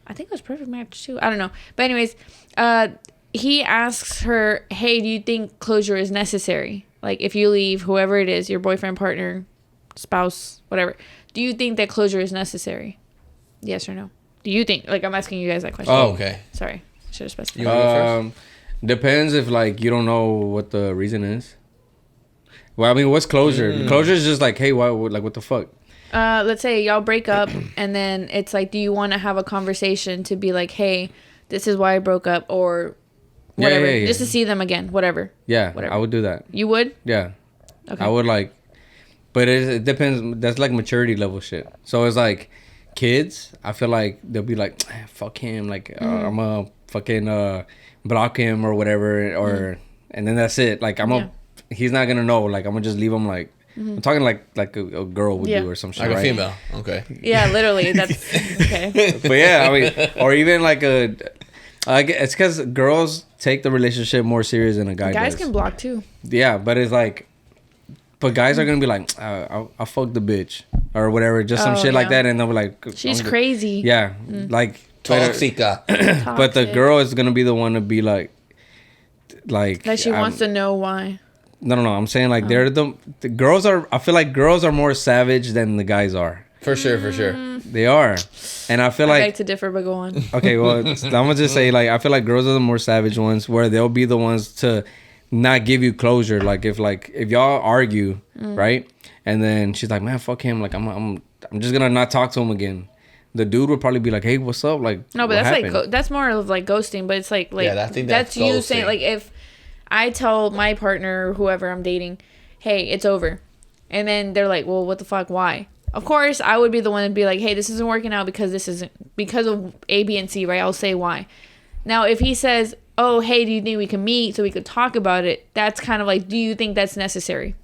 I think it was Perfect Match too. I don't know. But anyways, he asks her, "Hey, do you think closure is necessary? Like if you leave whoever it is, your boyfriend, partner, spouse, whatever, do you think that closure is necessary? Yes or no? Do you think? Like I'm asking you guys that question. Oh, Okay. Sorry, should have specified. You wanna go first? Depends if like you don't know what the reason is. Well, I mean, what's closure? Closure is just like, hey, why? Like, what the fuck? Let's say y'all break up, and then it's like, do you want to have a conversation to be like, hey, this is why I broke up, or whatever, just to see them again, whatever. Yeah, whatever. I would do that. You would? Yeah. Okay. I would like, but it depends. That's like maturity level shit. So it's like kids. I feel like they'll be like, fuck him. Like I'm gonna fucking block him or whatever, or and then that's it. Like he's not gonna know. Like I'm gonna just leave him like. I'm talking like a girl would do or some shit, like a right? female. Okay. Yeah, literally. That's okay. But yeah, I mean, or even like it's because girls take the relationship more serious than a guy Guys does. can block too. Yeah, but it's like, but guys are gonna be like, I'll fuck the bitch or whatever, just some shit like that, and they'll be like, she's crazy. Yeah, like Toxica. But the girl is gonna be the one to be like that she wants to know why. No. I'm saying like they're the girls are. I feel like girls are more savage than the guys are. For sure. They are, and I feel I like beg to differ, but go on. okay, well, I'm gonna just say like I feel like girls are the more savage ones, where they'll be the ones to not give you closure. Like if y'all argue, right, and then she's like, man, fuck him. Like I'm just gonna not talk to him again. The dude would probably be like, hey, what's up? Like no, but that's happened? Like that's more of like ghosting. But it's like yeah, I think that's you saying like if I tell my partner or whoever I'm dating, hey, it's over, and then they're like, well, what the fuck? Why? Of course, I would be the one to be like, hey, this isn't working out because of A, B, and C, right? I'll say why. Now, if he says, oh, hey, do you think we can meet so we could talk about it? That's kind of like, do you think that's necessary?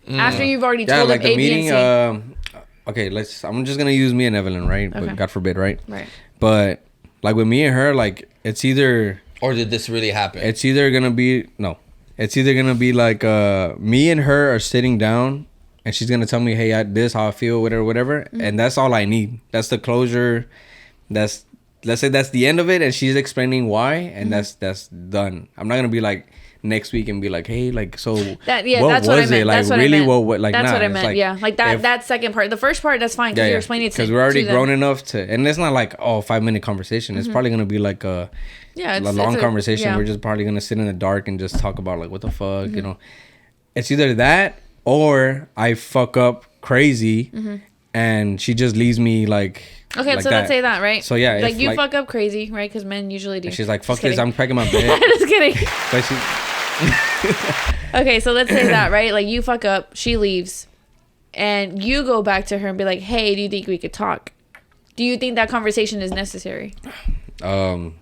After you've already told like them A, meeting, B, and C. Okay, I'm just gonna use me and Evelyn, right? Okay. But God forbid, right? Right. But like with me and her, like it's either... Or did this really happen? It's either gonna be... No. It's either gonna be like me and her are sitting down... And she's gonna tell me, hey, this how I feel, whatever, and that's all I need. That's the closure. Let's say that's the end of it, and she's explaining why, and that's done. I'm not gonna be like next week and be like, hey, like so. That's what I meant. Like that's what really, I meant. what like that's nah, what I meant. like, yeah, like that second part. The first part, that's fine because you're explaining it to. Because we're already to grown enough to, and it's not like 5-minute conversation. It's probably gonna be like a long conversation. We're just probably gonna sit in the dark and just talk about like what the fuck, you know. It's either that. Or I fuck up crazy, and she just leaves me like. Okay, like so let's say that, right? So yeah, like you fuck up crazy, right? Because men usually do. And she's like, "Fuck this, I'm packing my bed." Just kidding. But she... Okay, so let's say that, right? Like you fuck up, she leaves, and you go back to her and be like, "Hey, do you think we could talk? Do you think that conversation is necessary?" Or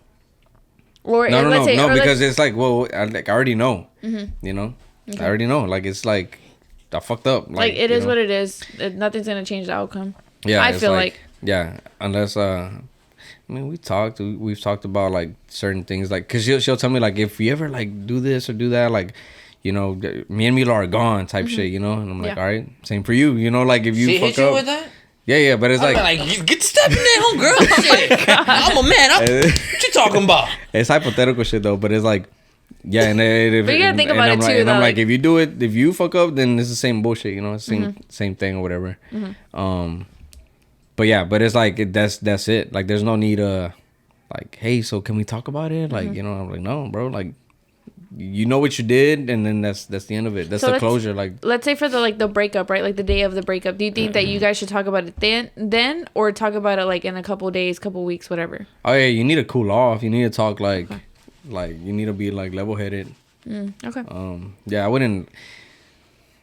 no, because it's like, well, I already know, you know, I already know, like it's like. I fucked up. Like it is what it is. Nothing's gonna change the outcome. Yeah, I feel like. Yeah, unless I mean we've talked about like certain things, like because she'll tell me like if we ever like do this or do that, like you know me and Mila are gone type shit, you know, and I'm like all right, same for you, you know, like if you she fuck hit you up with that. Yeah, but it's like get stepping in, homegirl. Shit, I'm a man. What you talking about? It's hypothetical shit though, but it's like. Yeah, and but you gotta think about it too. And I'm like, if you fuck up, then it's the same bullshit, you know, same thing or whatever. But yeah, but it's like that's it. Like, there's no need like, hey, so can we talk about it? Like, you know, I'm like, no, bro. Like, you know what you did, and then that's the end of it. That's the closure. Like, let's say for the breakup, right? Like the day of the breakup. Do you think that you guys should talk about it then, or talk about it like in a couple days, couple weeks, whatever? Oh yeah, you need to cool off. You need to talk like. Okay. Like you need to be like level-headed. Okay. Yeah, I wouldn't.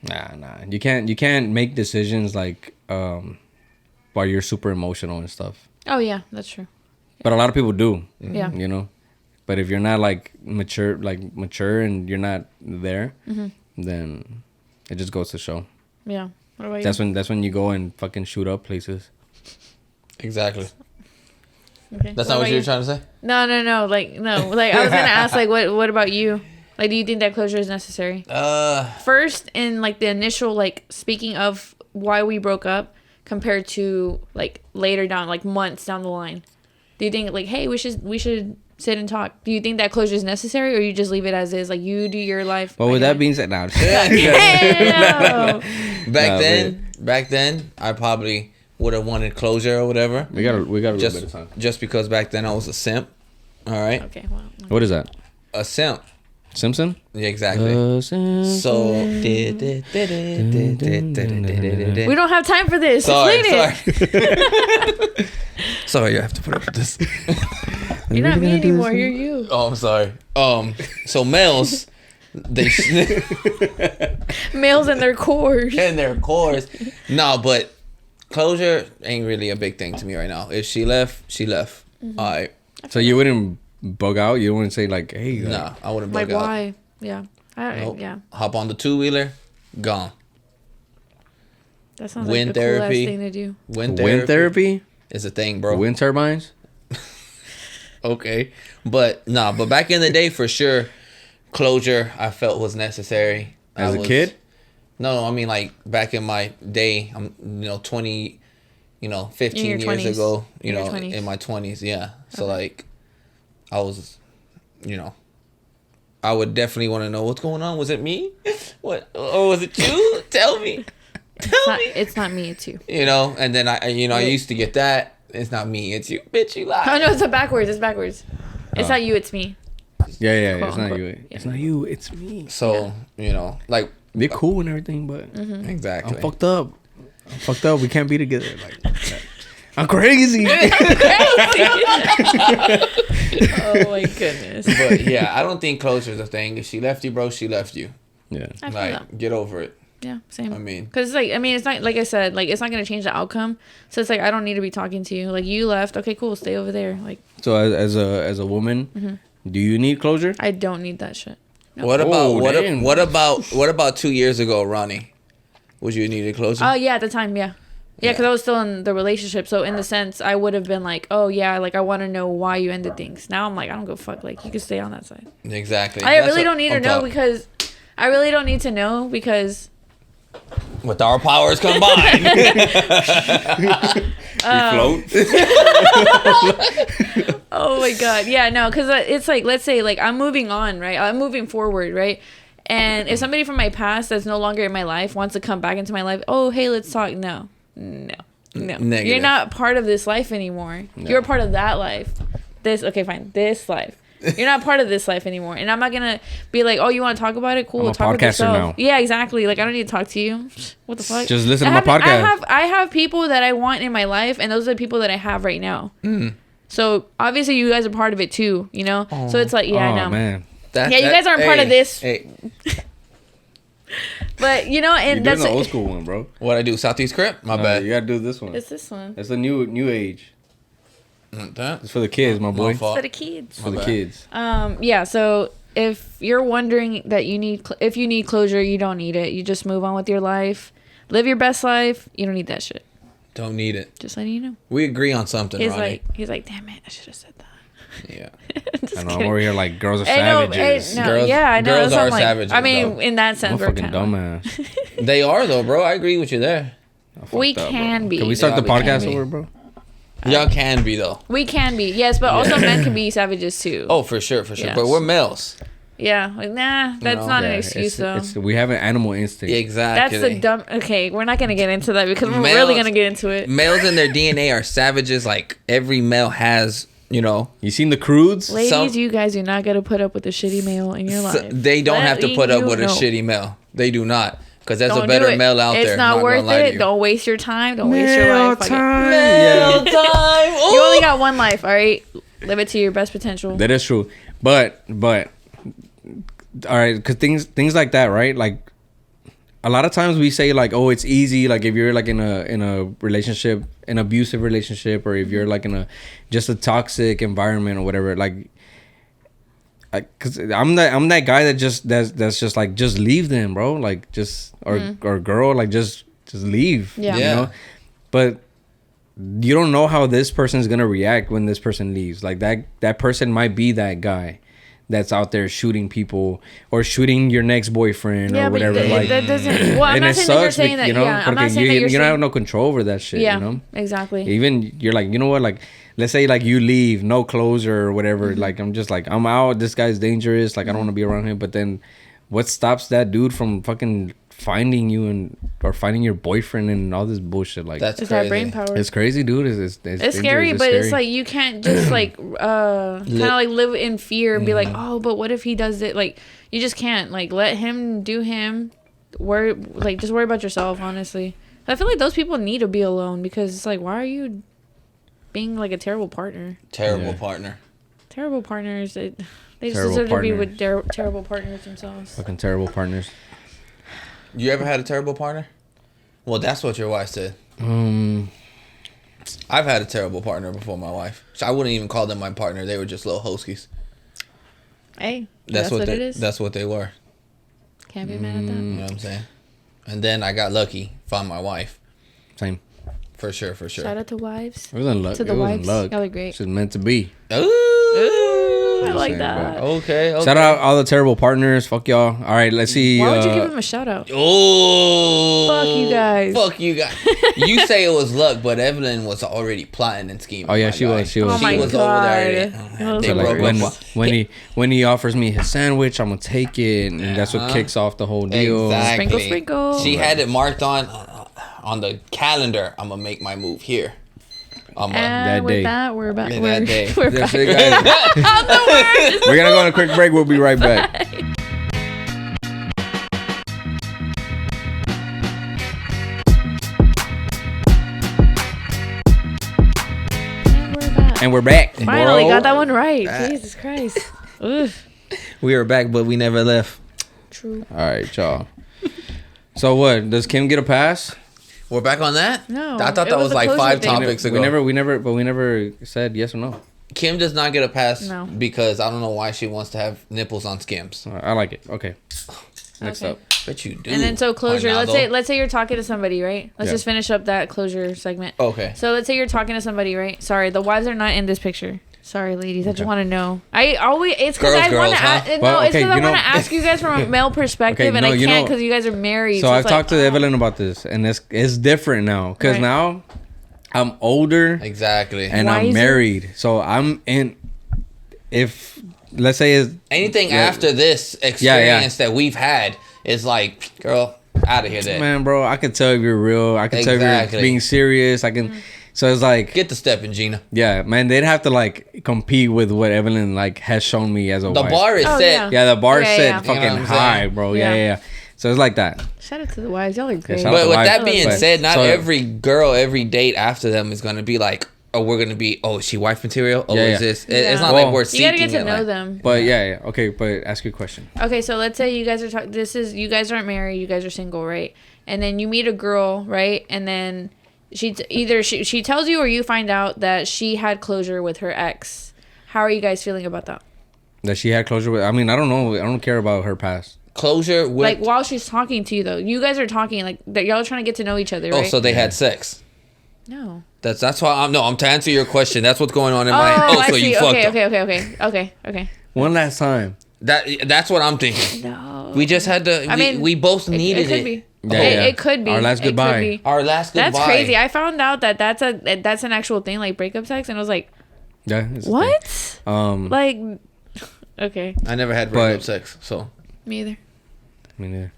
Nah. You can't make decisions like while you're super emotional and stuff. Oh yeah, that's true. But a lot of people do. Yeah. You know, but if you're not like mature and you're not there, then it just goes to show. Yeah. What about you? That's when you go and fucking shoot up places. Exactly. Okay. That's not what you were trying to say? No. Like, no. Like, I was going to ask, like, what about you? Like, do you think that closure is necessary? First, in, like, the initial, like, speaking of why we broke up compared to, like, later down, like, months down the line. Do you think, like, hey, we should sit and talk? Do you think that closure is necessary, or you just leave it as is? Like, you do your life. Well, with that being said, now. Back then, I probably... would have wanted closure or whatever. We got a little bit of time. Just because back then I was a simp. All right. Okay. Well. What is that? a simp. Simpson? Yeah, exactly. So We don't have time for this. sorry. Explain Sorry, you have to put up with this. it. You're not me anymore. You're you. Oh, I'm sorry. So males, they Males and their cores. in their cores. No, but closure ain't really a big thing to me right now. If she left, she left. Mm-hmm. All right. So you wouldn't bug out? You wouldn't say like, hey, Nah, I wouldn't Like, bug out. why? Yeah. Nope. Yeah. Hop on the 2-wheeler, gone. That sounds Wind like the coolest therapy. thing to do. Wind therapy is a thing, bro. wind turbines. Okay. But back in the day, for sure, closure I felt was necessary. As a kid? No, I mean like back in my day, I'm 20, 15 years 20s. ago, In your 20s. in my 20s, yeah. So like I was, I would definitely want to know what's going on. Was it me? What, or was it you? Tell me. It's not me, it's you. And then I used to get that. It's not me, it's you. Bitch, you lie. Oh no, it's backwards. It's backwards. It's not you, it's me. Yeah, Quote, it's not unquote. you. Yeah. It's not you, it's me. So, like They're cool and everything, but exactly. I'm fucked up. We can't be together. Like, I'm crazy. Oh my goodness. But yeah, I don't think closure is a thing. If she left you, bro, she left you. Yeah. I feel Like, that. get over it. Yeah, same. I mean, because it's not like I said, like it's not gonna change the outcome. So it's like I don't need to be talking to you. Like you left, okay, cool, stay over there. Like So as a woman, do you need closure? I don't need that shit. what about Oh, damn. what about 2 years ago, Ronnie? Would you need a closure? Oh yeah, at the time, yeah. Yeah, because I was still in the relationship. So in the sense, I would have been like, oh yeah, like I want to know why you ended things. Now I'm like, I don't go fuck. Like you can stay on that side. Exactly. I That's really what don't need to I'm know talking- because I really don't need to know because with our powers combined. Float. oh my god, yeah, no, because it's like let's say like I'm moving on, right? I'm moving forward, right? And if somebody from my past that's no longer in my life wants to come back into my life, oh hey, let's talk. No. Negative. You're not part of this life anymore. No. You're part of that life. This life. You're not part of this life anymore. And I'm not gonna be like, oh, you want to talk about it? Cool, I'm a talk with podcaster yourself. now. Yeah, exactly. Like I don't need to talk to you. What the fuck? Just listen to my podcast. I have people that I want in my life, and those are the people that I have right now. So obviously you guys are part of it too, So it's like, yeah, I know. Man. Yeah, you guys aren't part of this. Hey, But and You're that's doing the old school one, bro. what I do? Southeast Crip? My bad. You gotta do this one. it's this one. That's the new age. That? It's for the kids, my boy. My fault. For the kids. For the bad. kids. Yeah, so if you're wondering that if you need closure, you don't need it. You just move on with your life. Live your best life. You don't need that shit. Don't need it. Just letting you know. We agree on something, Ronnie. He's like, damn it, I should have said that. Yeah. Just I know, I'm kidding. over here like girls are Hey, no, savages. no, Girls- yeah, I know. girls That's what are I'm like, savages, I mean, though. in that I'm sense, a we're fucking kind of dumbass. They are though, bro. I agree with you there. We Fucked up, can bro. be. Can we start Yeah, the we can podcast be. over, bro? Y'all can be though. We can be, yes, but also men can be savages too. Oh, for sure. Yes. But we're males. Yeah, like, nah, that's not an excuse though. We have an animal instinct. Exactly. That's the dumb. Okay, we're not gonna get into that because we're Males- really gonna get into it. Males in their DNA are savages. Like every male has, You seen the Crudes? Ladies, some- you guys do not gotta put up with a shitty male in your life. they don't have to put up Letting with a you know. shitty male. They do not. Because there's Don't a better do it. male out It's there. not worth gonna lie to it. you. Don't waste your time. Don't waste your life. Fuck it. Male Yeah. time. You only got one life, all right? Live it to your best potential. That is true. But all right, because things like that, right? Like a lot of times we say like, oh, it's easy. Like if you're like in a relationship, an abusive relationship, or if you're like in just a toxic environment or whatever, like. Cause I'm that guy that's just like just leave them, bro. Like just or girl, like just leave. Yeah. You know? But you don't know how this person's gonna react when this person leaves. Like that person might be that guy that's out there shooting people or shooting your next boyfriend or whatever. But Like that doesn't. Well, I'm and not it saying that you're sucks, saying that. you know. Yeah, I'm not Porque saying that you you're don't have saying. no control over that shit. Yeah, You know. exactly. Even you're like, you know what, like let's say like you leave, no closure or whatever. Mm-hmm. Like I'm just like I'm out. This guy's dangerous. Like I don't want to be around him. But then, what stops that dude from fucking finding you or finding your boyfriend and all this bullshit. Like That's It's crazy. that brain power. it's crazy, dude. It's scary, but it's like you can't just like kind of like live in fear and be like, oh, but what if he does it? Like you just can't like let him do him. Just worry about yourself. Honestly, I feel like those people need to be alone because it's like, why are you being like a terrible partner? Terrible partner. Terrible partners. They just Terrible deserve to be partner. with their terrible partners themselves. fucking terrible partners. You ever had a terrible partner? Well, that's what your wife said. I've had a terrible partner before my wife. So I wouldn't even call them my partner. They were just little hoskies. Hey, That's what it is. That's what they were. Can't be mad at that. You know what I'm saying? And then I got lucky, found my wife. Same. For sure. Shout out to wives. It wasn't luck. To the it wasn't wives. luck. Y'all are great. It's just meant to be. Ooh. I like saying, that. Okay. Shout out all the terrible partners. Fuck y'all. All right, let's see. Why would you give him a shout out? Oh. Fuck you guys. Fuck you guys. You say it was luck, but Evelyn was already plotting and scheming. Oh yeah, my she guy. was. She was. Oh my She was God. over there. That was They So, like, broke up. when he offers me his sandwich, I'm gonna take it, and that's what kicks off the whole deal. Exactly. Sprinkle, sprinkle. She had it marked on the calendar. I'm gonna make my move here. And that with day. that, we're back. Yeah, We're, that day. we're That's back. it, guys. On the word. We're gonna go on a quick break. We'll be right back. And we're back. Finally bro. got that one right. Jesus Christ. Oof. We were back, but we never left. True. All right, y'all. So what? Does Kim get a pass? We're back on that? No, I thought it that was was a like closure 5 thing. topics ago. We never said yes or no. Kim does not get a pass No. because I don't know why she wants to have nipples on Skims. I like it. Okay. Next Okay. up. But you do. And then so closure. Arnaldo. Let's say you're talking to somebody, right? Let's Yeah. just finish up that closure segment. Okay. So let's say you're talking to somebody, right? Sorry, the wives are not in this picture. Sorry, ladies. I just want to know. It's because I want Girls, to. huh? No, Well, it's okay, because I you want know- to ask you guys from a male perspective, Okay, and no, I you can't know- because you guys are married. So I've it's talked like, to Evelyn about this, and it's different now because Right. now I'm older Exactly. and I'm Wiser. married. So I'm in. If let's say it's Anything Yeah. after this experience that we've had is like, girl, out of here then. man, bro, I can tell if you're real. I can tell if Exactly. you're being serious. I can. So it's like, Get the step in, Gina. yeah, man, they'd have to like compete with what Evelyn like has shown me as a The wife. bar is Oh, set. Yeah, the bar Yeah, set yeah. fucking You know what I'm high, saying? bro. Yeah. Yeah. So it's like that. Shout out to the wives. Y'all are great. shout out But to with wife. that being But- said, not so- every girl, every date after them is gonna be like, oh, we're gonna be, oh, is she wife material? Oh, Yeah, is yeah. this? Yeah. It's not Well, like we're You seeking gotta get to it, know like- them. But yeah. Okay, but ask your question. Okay, so let's say you guys are talking. You guys aren't married. You guys are single, right? And then you meet a girl, right? And then she tells you or you find out that she had closure with her ex. How are you guys feeling about that? That she had closure with. I mean, I don't know. I don't care about her past. Closure with. Like while she's talking to you, though, you guys are talking like that. Y'all are trying to get to know each other, oh, right? so they had sex. No. That's why I'm to answer your question. That's what's going on in my. Oh, Oh, I so see. you fucked Okay, them. okay. One last time. That's what I'm thinking. No. We just had to. I mean, we both needed it. Could it. be. Yeah, it, yeah. it could be. Our last It could goodbye. be. Our last goodbye. That's crazy. I found out that's an actual thing, like breakup sex, and I was like, Yeah. it's a what? thing. Like, okay, I never had But- breakup sex, so me either. Me neither.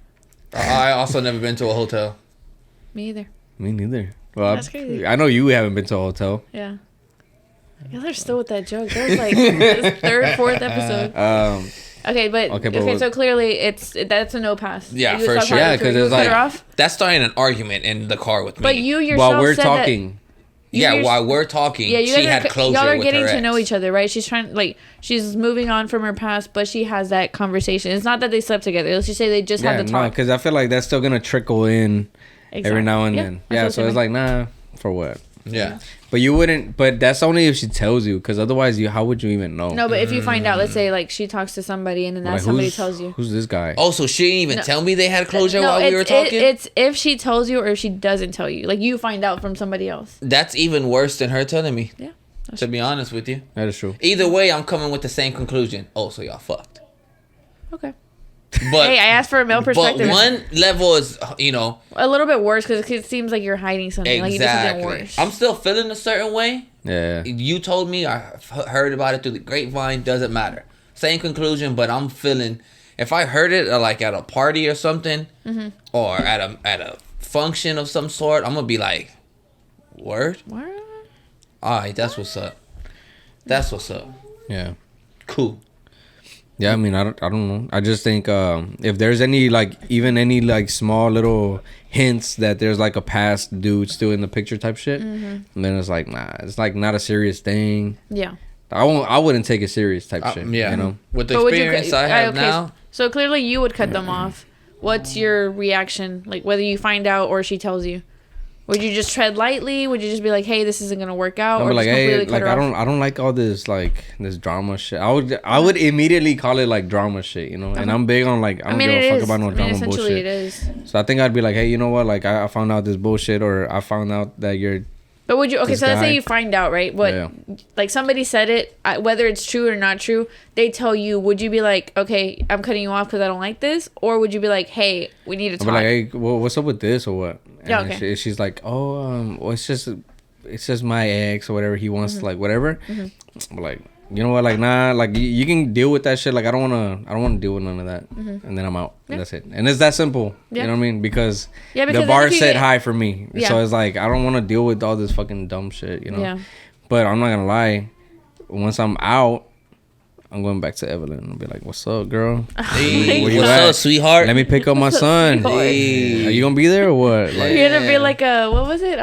I also never been to a hotel. Me either. Me neither. Well, That's crazy. I know you haven't been to a hotel. Yeah. Y'all are still with that joke. That was like this third, fourth episode. Okay, but Okay, okay, but what- so clearly that's a no pass. Yeah, You would for stop sure. talking Yeah, to her. 'cause You it's would cut like- her off. That's starting an argument in the car with me. But you yourself While we're said talking. yeah, yours- while we're talking, Yeah, you she guys had closure y'all are with getting her to know ex. each other, right? She's moving on from her past, but she has that conversation. It's not that they slept together. Let's just say they just Yeah, had the no, talk. because I feel like that's still gonna trickle in every Exactly. now and Yeah, then. that's Yeah, what so I'm it's saying. like, nah, for what? Yeah. But you wouldn't. But that's only if she tells you, because otherwise, how would you even know? No, but if you find out, let's say like she talks to somebody and then that Like, somebody who's- tells you. who's this guy? Oh, so she didn't even No. tell me they had closure No, while we were talking? It's if she tells you or if she doesn't tell you. Like you find out from somebody else. That's even worse than her telling me. Yeah. To be honest with you. That is true. Either way, I'm coming with the same conclusion. Oh, so y'all fucked. Okay. But Hey, I asked for a male but perspective. one level is, A little bit worse because it seems like you're hiding something. Like you did something exactly. worse. I'm still feeling a certain way. Yeah. You told me, I heard about it through the grapevine. Doesn't matter. Same conclusion, but I'm feeling If I heard it like at a party or something, or at a function of some sort, I'm gonna be like, word. All right, that's what's up. That's what's up. Yeah. Cool. Yeah, I mean, I don't know. I just think if there's any like even any like small little hints that there's like a past dude still in the picture type shit, and then it's like nah, it's like not a serious thing. Yeah. I wouldn't take it serious type shit. Yeah. You know. With the experience I have now. So clearly you would cut them off. What's your reaction? Like whether you find out or she tells you? Would you just tread lightly? Would you just be like, "Hey, this isn't gonna work out"? Or like, hey, like I don't like all this like this drama shit. I would immediately call it like drama shit, you know. And I'm big on like I don't give a fuck about no drama bullshit. It is. So I think I'd be like, hey, you know what? Like I found out this bullshit, or I found out that you're. But would you? Okay, so let's say you find out, right? What, like somebody said it, whether it's true or not true, they tell you. Would you be like, okay, I'm cutting you off because I don't like this, or would you be like, hey, we need to talk? I'd be like, hey, well, what's up with this or what? And yeah, okay. She's like, oh, well, it's just my ex or whatever. He wants to like whatever. I'm like, you know what? Like, nah, like you can deal with that shit. Like, I don't wanna deal with none of that. And then I'm out. Yeah. And that's it. And it's that simple. Yeah. You know what I mean? Because the bar is set high for me. Yeah. So it's like I don't want to deal with all this fucking dumb shit. You know. Yeah. But I'm not gonna lie. Once I'm out, I'm going back to Evelin and be like, "What's up, girl? Hey, where you at, up, sweetheart? Let me pick up my son. Hey. Are you gonna be there or what? Like, you're gonna be like what was it?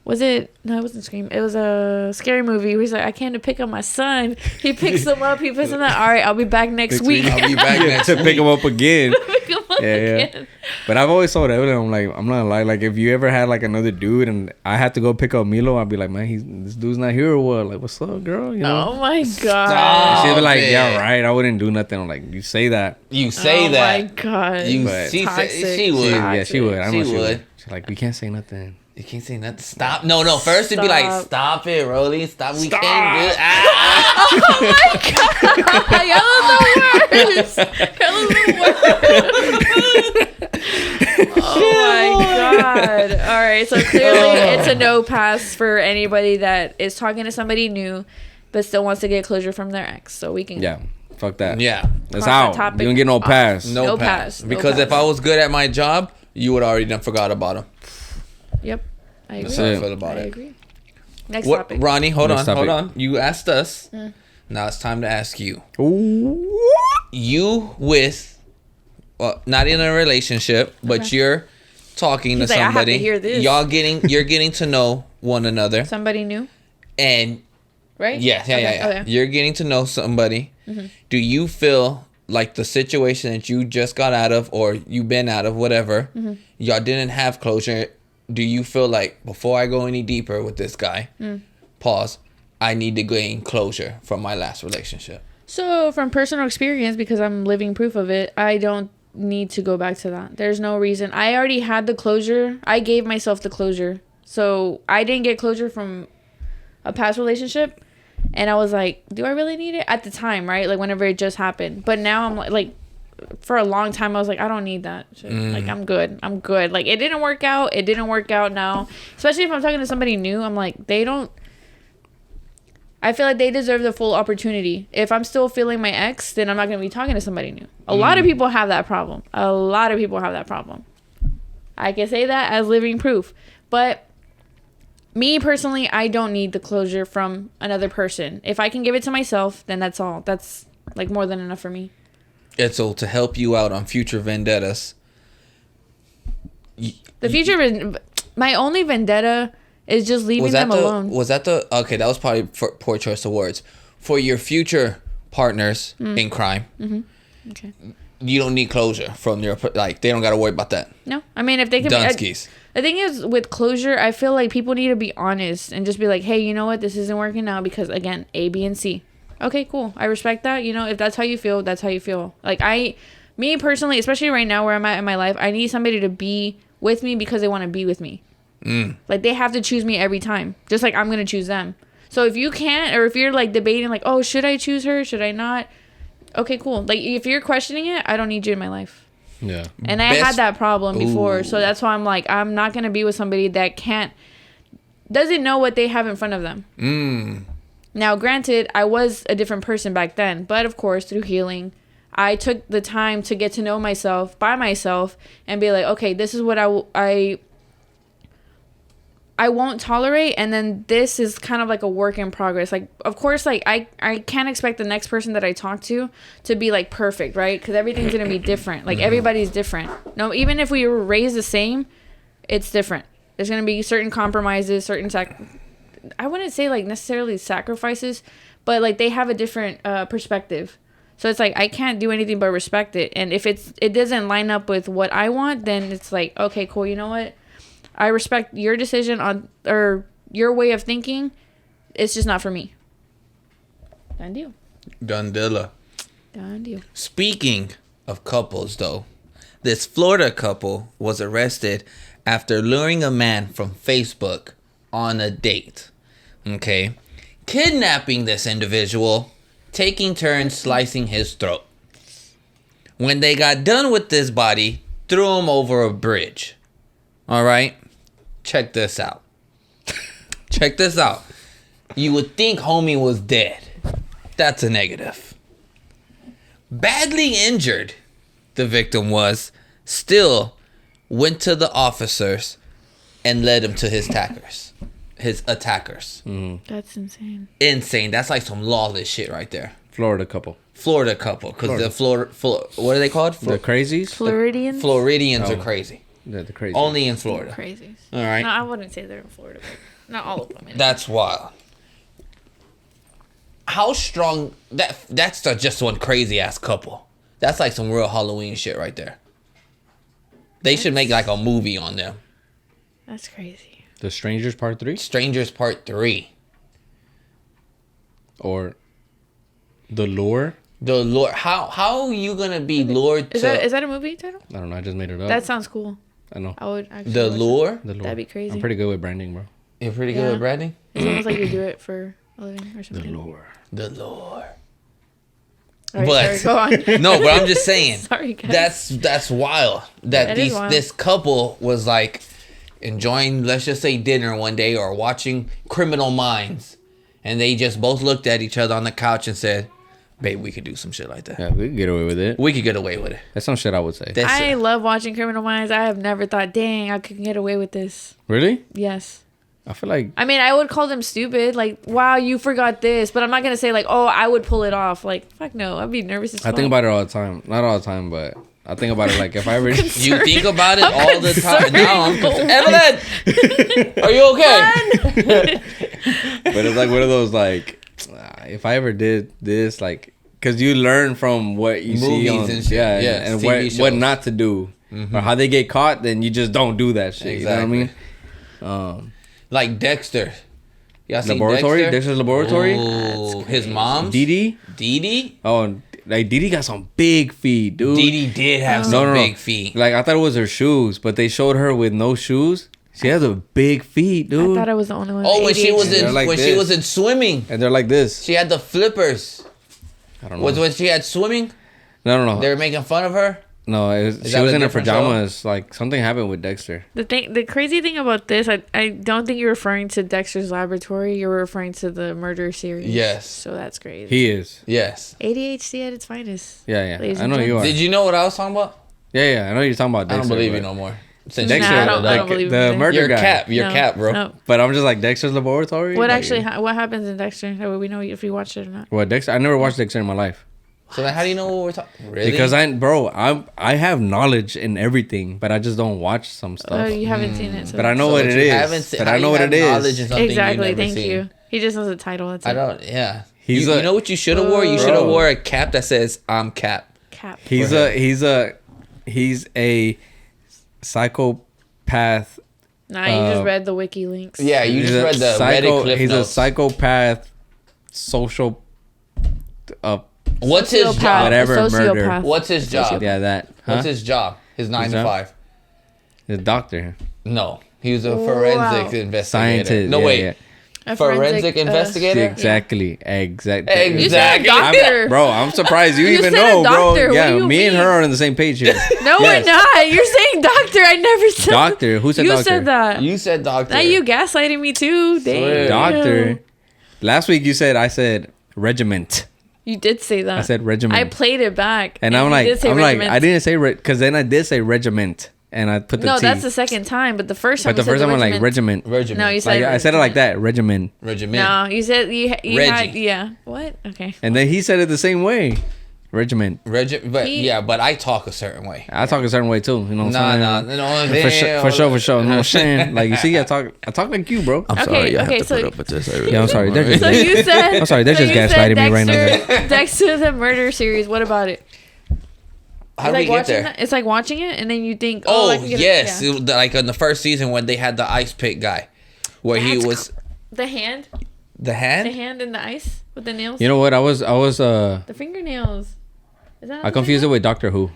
Was it? No, it wasn't Scream. It was a scary movie where he's like, I came to pick up my son. He picks him up. He puts him out. All right, I'll be back next week. I'll be back next week. To pick him up again. Yeah. But I've always told Evelyn, I'm like, I'm not gonna lie. Like, if you ever had like another dude and I had to go pick up Milo, I'd be like, man, this dude's not here or what? Like, what's up, girl? You know? Oh my god. She'd be like, yeah, right. I wouldn't do nothing. I'm like, you say that. You say that. Oh my god. She would. Yeah, she would. I know she would. She's like, we can't say nothing. You can't say nothing. Stop. No. First it'd be like, stop it, Rollie. Stop. We can't do it. Oh my god. Y'all are the worst. Oh my god. All right. So clearly it's a no pass for anybody that is talking to somebody new but still wants to get closure from their ex. So we can. Yeah. Fuck that. Yeah. That's out. You don't get no pass. No pass. Because if I was good at my job, you would already done forgot about him. Yep, I agree. That's how I feel about it. I agree. Next topic. Ronnie, hold on. You asked us. Now it's time to ask you. Ooh. You with, not in a relationship, but you're talking to somebody. I have to hear this. You're getting to know one another. Somebody new. And. Right. Yeah. Okay. You're getting to know somebody. Do you feel like the situation that you just got out of, or you've been out of, whatever, y'all didn't have closure? Do you feel like, before I go any deeper with this guy, pause, I need to gain closure from my last relationship? So from personal experience, because I'm living proof of it, I don't need to go back to that. There's no reason. I already had the closure. I gave myself the closure. So I didn't get closure from a past relationship. And I was like, do I really need it? At the time, right? Like, whenever it just happened. But now I'm like for a long time, I was like, I don't need that shit. Like, I'm good. Like, it didn't work out. It didn't work out now. Especially if I'm talking to somebody new. I'm like, I feel like they deserve the full opportunity. If I'm still feeling my ex, then I'm not going to be talking to somebody new. A lot of people have that problem. I can say that as living proof. But me personally, I don't need the closure from another person. If I can give it to myself, then that's all. That's like more than enough for me. And so to help you out on future vendettas. My only vendetta is just leaving them alone. Okay, that was probably poor choice of words. For your future partners in crime. Okay. You don't need closure from your, like, they don't got to worry about that. No. I mean, if they can Dunskies. The thing is, with closure, I feel like people need to be honest and just be like, hey, you know what? This isn't working out because, again, A, B, and C. Okay, cool. I respect that. You know, if that's how you feel, that's how you feel. Like, me personally, especially right now where I'm at in my life, I need somebody to be with me because they want to be with me. Like, they have to choose me every time. Just like I'm going to choose them. So if you can't, or if you're, like, debating, like, oh, should I choose her? Should I not? Okay, cool. Like, if you're questioning it, I don't need you in my life. Yeah. And I had that problem before. So that's why I'm like, I'm not going to be with somebody that doesn't know what they have in front of them. Now, granted, I was a different person back then. But, of course, through healing, I took the time to get to know myself by myself and be like, okay, this is what I won't tolerate, and then this is kind of like a work in progress. Like, of course, like I can't expect the next person that I talk to be like perfect, right? Because everything's gonna be different. Like everybody's different. No, even if we were raised the same, it's different. There's gonna be certain compromises, certain I wouldn't say like necessarily sacrifices, but like they have a different perspective. So it's like I can't do anything but respect it. And if it doesn't line up with what I want, then it's like, okay, cool. You know what? I respect your decision on or your way of thinking. It's just not for me. Done deal. Done deal. Done deal. Speaking of couples, though, this Florida couple was arrested after luring a man from Facebook on a date. Okay. Kidnapping this individual, taking turns slicing his throat. When they got done with this body, threw him over a bridge. All right. Check this out. Check this out. You would think homie was dead. That's a negative. Badly injured, the victim was, still went to the officers and led him to his attackers. That's insane. Insane. That's like some lawless shit right there. Florida couple. Because the what are they called? The crazies? Floridians? Floridians are crazy. They're the crazies. Only in Florida. Crazies. All right. No, I wouldn't say they're in Florida, but not all of them. Anyway. That's wild. How strong that's just one crazy ass couple. That's like some real Halloween shit right there. They should make like a movie on them. That's crazy. The Strangers Part 3? Strangers Part 3. Or The Lure? The lure. How are you gonna be lured to? Is that a movie title? I don't know. I just made it up. That sounds cool. I know. I would actually. The lure. The Lure. That'd be crazy. I'm pretty good with branding, bro. You're pretty good with branding. It's almost like you do it for a living or something. The Lure. The lure. All right, But sorry, go on. no, but I'm just saying. Sorry, guys. That's wild. That this couple was like enjoying, let's just say, dinner one day or watching Criminal Minds, and they just both looked at each other on the couch and said, "Babe, we could do some shit like that. Yeah, we could get away with it. We could get away with it." That's some shit I would say. I love watching Criminal Minds. I have never thought, dang, I could get away with this. Really? Yes. I feel like... I mean, I would call them stupid. Like, wow, you forgot this. But I'm not going to say, like, oh, I would pull it off. Like, fuck no. I'd be nervous as fuck. I think about it all the time. Not all the time, but I think about it like if I ever... You think about it all the time. Now I'm Evelin! Are you okay? But it's like one of those, like, if I ever did this, like... Because you learn from what you see on... and shit. Yeah, and what not to do. Or how they get caught, then you just don't do that shit. Exactly. You know what I mean? Like Dexter. Y'all seen Laboratory? Dexter? Dexter's Laboratory? Oh, his mom's? Dee Dee? Oh, like Dee got some big feet, dude. Dee did have some big feet. Like I thought it was her shoes, but they showed her with no shoes. She has a big feet, dude. I thought I was the only one. Oh, when she was in like she was in swimming. And they're like this. She had the flippers. I don't know. Was when she had swimming? No. They were making fun of her? No, she was in her pajamas. Show? Like something happened with Dexter. The crazy thing about this, I don't think you're referring to Dexter's Laboratory. You're referring to the murder series. Yes. So that's crazy. He is. Yes. ADHD at its finest. Yeah. I know you are. Did you know what I was talking about? Yeah. I know you're talking about Dexter. I don't believe you no more. Since Dexter, I don't believe the murder you're guy. You're cap, bro. No. But I'm just like Dexter's Laboratory. What actually? What happens in Dexter? That way we know if you watched it or not. What Dexter? I never watched Dexter in my life. So then how do you know what we're talking? Really? Because I have knowledge in everything, but I just don't watch some stuff. Oh, you haven't seen it. So but I know what it is. But I know what it is. Exactly. Thank you. He just knows the title. That's I don't. Yeah. You know what you should have wore? You should have wore a cap that says "I'm Cap." Cap. He's a psychopath. Nah, you just read the wiki links. Yeah, you just read the Reddit clip He's notes. a psychopath, social. What's his job? Whatever murder. What's his job? Yeah, that. Huh? What's his job? His 9 to 5. He's a doctor. No, he was a forensic investigator. Scientist. No, wait. Yeah. Forensic investigator? Exactly. You said doctor. Bro, I'm surprised you even said know, bro. doctor. Yeah, me and her are on the same page here. No, we're not. You're saying doctor. I never said doctor. Who said you doctor? You said that. You said doctor. Now you gaslighting me too. Dang. Doctor. Last week I said regiment. You did say that. I said regiment. I played it back. And I'm like, I didn't say because then I did say regiment, and I put the No, T. that's the second time, but the first time. But the first time I'm like regiment. Regiment. No, you said. Like, I said it like that, regiment. Regiment. No, you said you had Reggie. yeah. What? Okay. And then he said it the same way, regiment. Regiment. But but I talk a certain way. I talk a certain way too. You know what I'm saying? No. For sure. You know what I'm saying? Like you see, I talk like you, bro. I'm Okay, sorry. I okay, have to so- put up with this. Yeah, I'm sorry. They're just, So you said. I'm sorry. They're so just you said gaslighting me right now. Dexter, the murder series. What about it? How do we get there? It's like watching it, and then you think, Oh, I can get yes. It, yeah. It was like in the first season when they had the ice pick guy. Where he was... The hand? The hand? The hand in the ice with the nails? You know what? I was The fingernails. Is that I confused it with Doctor Who.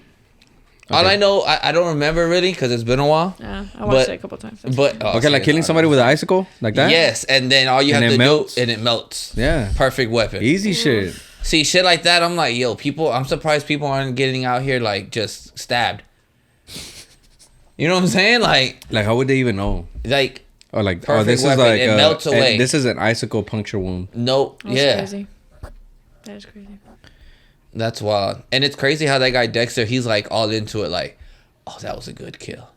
All I know, I don't remember really because it's been a while. Yeah, I watched it a couple times. But Okay, like killing somebody with an icicle like that. Yes, and then all you And have it to melts. do, and it melts. Yeah. Perfect weapon. Easy shit. See, shit like that, I'm like, yo, people, I'm surprised people aren't getting out here like just stabbed. You know what I'm saying? Like Like how would they even know? Or like, perfect this weapon. is like It melts away. This is an icicle puncture wound. nope. That's Yeah. crazy. That is crazy. That's wild. And it's crazy how that guy Dexter, he's like all into it, like, oh, that was a good kill.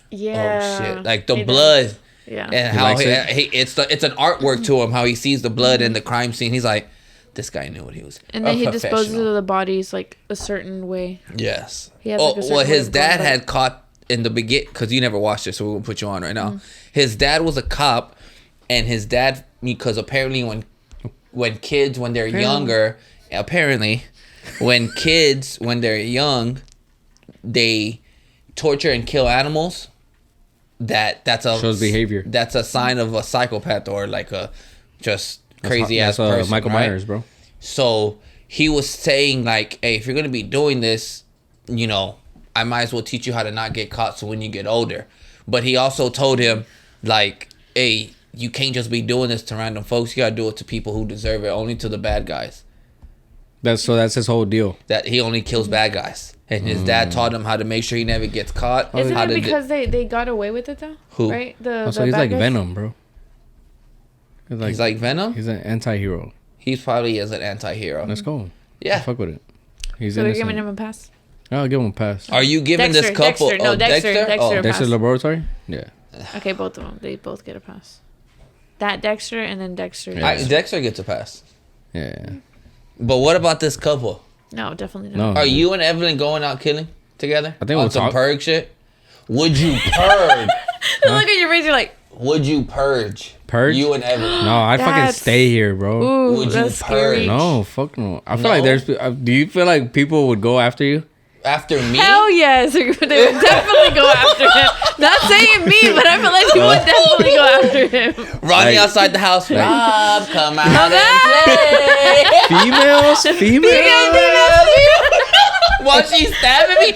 Yeah. Oh shit. Like the He blood. does. Yeah. And He how likes it. it's an artwork to him, how he sees the blood in the crime scene. He's like, this guy knew what he was. And then a he disposes professional. of the bodies like a certain way. Yes. He has, like, a certain well, way his of going dad about had it. caught in the begin because you never watched it, so we're gonna put you on right now. His dad was a cop, and his dad, because apparently when kids when they're younger, apparently when kids when they're young, they torture and kill animals. That's a Shows behavior. That's a sign of a psychopath or like a just crazy ass That's, person. Michael right? Myers, bro. So he was saying like, hey, if you're gonna be doing this, you know, I might as well teach you how to not get caught so when you get older. But he also told him like, hey, you can't just be doing this to random folks. You gotta do it to people who deserve it, only to the bad guys. That's his whole deal. That he only kills bad guys. And his dad taught him how to make sure he never gets caught. Isn't how it to because they got away with it though? Who? Right? So he's bad like guys? Venom, bro. He's like Venom? He's an anti-hero. He's probably is an anti-hero. Let's go. Yeah. Fuck with it. He's So they're innocent. giving him a pass. I'll give him a pass. Are you giving this couple? Dexter. No, Dexter. Oh, Dexter's laboratory? Yeah. Okay, both of them. They both get a pass. That Dexter and then Dexter. Yeah. Dexter gets a pass. Yeah. But what about this couple? No, definitely not. No. Are you and Evelyn going out killing together? I think on we'll some talk. purge shit. Would you purge? Look at your face. You're like, Would you purge? Purge? You and Evelyn. No, I'd fucking That's- stay here, bro. ooh, Would you that's scary. purge? No, fuck no. I feel No? like there's. Do you feel like people would go after you? After me? Hell yes, they would definitely go after him. Not saying me, but I feel like people would definitely go after him. Ronnie Like- outside the house. Rob, come out Come and play. Females? Females? While she's stabbing me.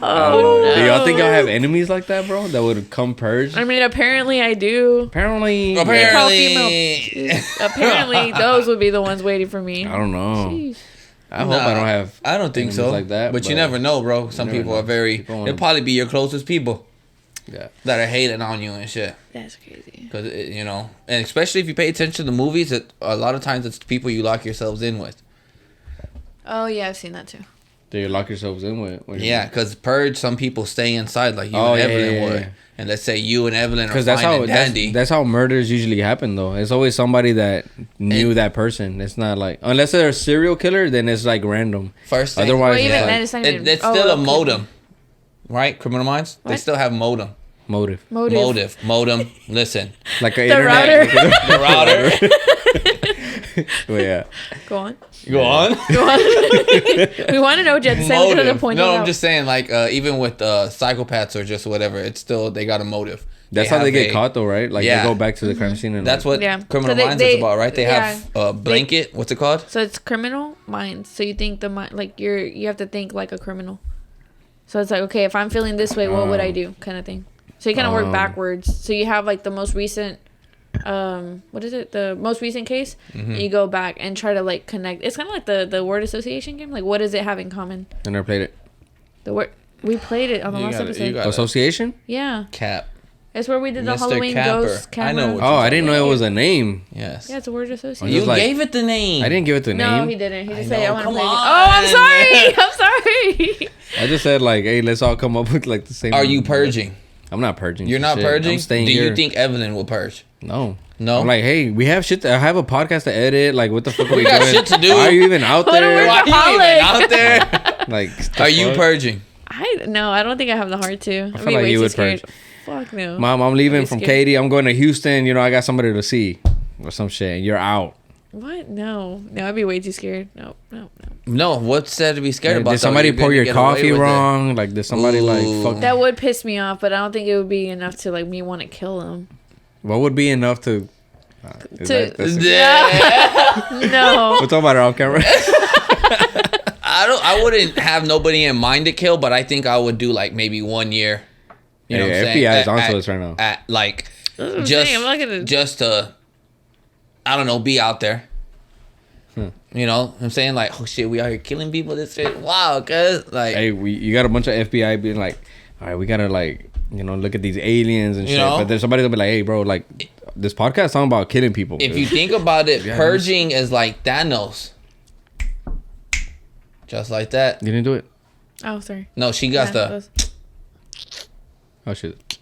Oh no. Do y'all think y'all have enemies like that, bro? That would come purge? I mean, apparently I do. Apparently. Apparently. Apparently, those would be the ones waiting for me. I don't know. Jeez. I hope I don't have. I don't think enemies so. like that, but you but never know, bro. Some never people know. are very. People wanna- They'll probably be your closest people Yeah. that are hating on you and shit. That's crazy. Because, you know, and especially if you pay attention to the movies, a lot of times it's the people you lock yourselves in with. Oh yeah, I've seen that too. Do you lock yourselves in with? Yeah, because Purge, some people stay inside like you Oh, and yeah, Evelyn yeah, would. yeah. And let's say you and Evelyn are Because fine that's how and dandy. that's how murders usually happen, though. It's always somebody that knew And- that person. It's not like unless they're a serial killer, then it's like random. First thing. Otherwise, Well, even it's then, like it's not even. It's oh, still a okay. modem. Right? Criminal Minds? They What? still have modem. motive, Motive. Modem. Listen. like an The internet. router. The router. Well, yeah. Go on. Go on. Go on. We want to know, Jen. Say to the Motive. point. No, out. I'm just saying, like, even with psychopaths or just whatever, it's still, they got a motive. That's how have they get a- caught, though, right? Like Yeah. they go back to the crime scene and That's what Yeah. Criminal So Minds is about, right? They yeah. have a blanket. What's it called? So it's criminal minds. So you think like you have to think like a criminal. So it's like, okay, if I'm feeling this way, what would I do, kind of thing. So you kind of work backwards. So you have like the most recent, what is it? The most recent case. Mm-hmm. And you go back and try to like connect. It's kind of like the word association game. Like, what does it have in common? I never played it. The word we played it on the last episode. got Association? Yeah. cap. It's where we did the Mr. Halloween Camper. ghost camera. I know what Oh, I didn't know it was a name. Yes. Yeah, it's a word association. You like- gave it the name. I didn't give it the No, name. he didn't. He just I said, know, I want to come play. on. Oh, I'm sorry. I'm sorry. I just said like, hey, let's all come up with like the same. Are you purging? I'm not purging. You're not Shit. purging? I'm staying Do here. you think Evelyn will purge? No. No? I'm like, hey, we have shit. I have a podcast to edit. Like, what the fuck are we got doing? shit to do. Why are you even out What a there? weird- Why are you even out there? Like, Are you purging? I don't think I have the heart to. I'd feel be like way you too would scared. purge. Fuck no. Mom, I'm leaving I'd be from scared. Katie. I'm going to Houston. You know, I got somebody to see or some shit. And you're out. What? No, I'd be way too scared. No. No, what's there to be scared Like, about? did somebody though? You're pour gonna your get away coffee with it. wrong? Like, did somebody like Ooh. fuck? That would piss me off, but I don't think it would be enough to like me want to kill him. What would be enough to? That's Yeah. No. we'll talk about it off camera. I wouldn't have nobody in mind to kill, but I think I would do like maybe 1 year. You know what I'm saying? FBI is onto us right now. At like That's what I'm just saying, I'm not gonna- just to I don't know, be out there. You know what I'm saying? Like, oh shit, we out here killing people. This shit. Wow, cuz like Hey, you got a bunch of FBI being like, all right, we gotta like, look at these aliens and You shit. know? But there's somebody that'll be like, hey, bro, like, this podcast talking about killing people. if you think about it, Yeah, purging is like Thanos. Just like that. you didn't do it. Oh, sorry. No, she got Yeah, the that was- Oh shit.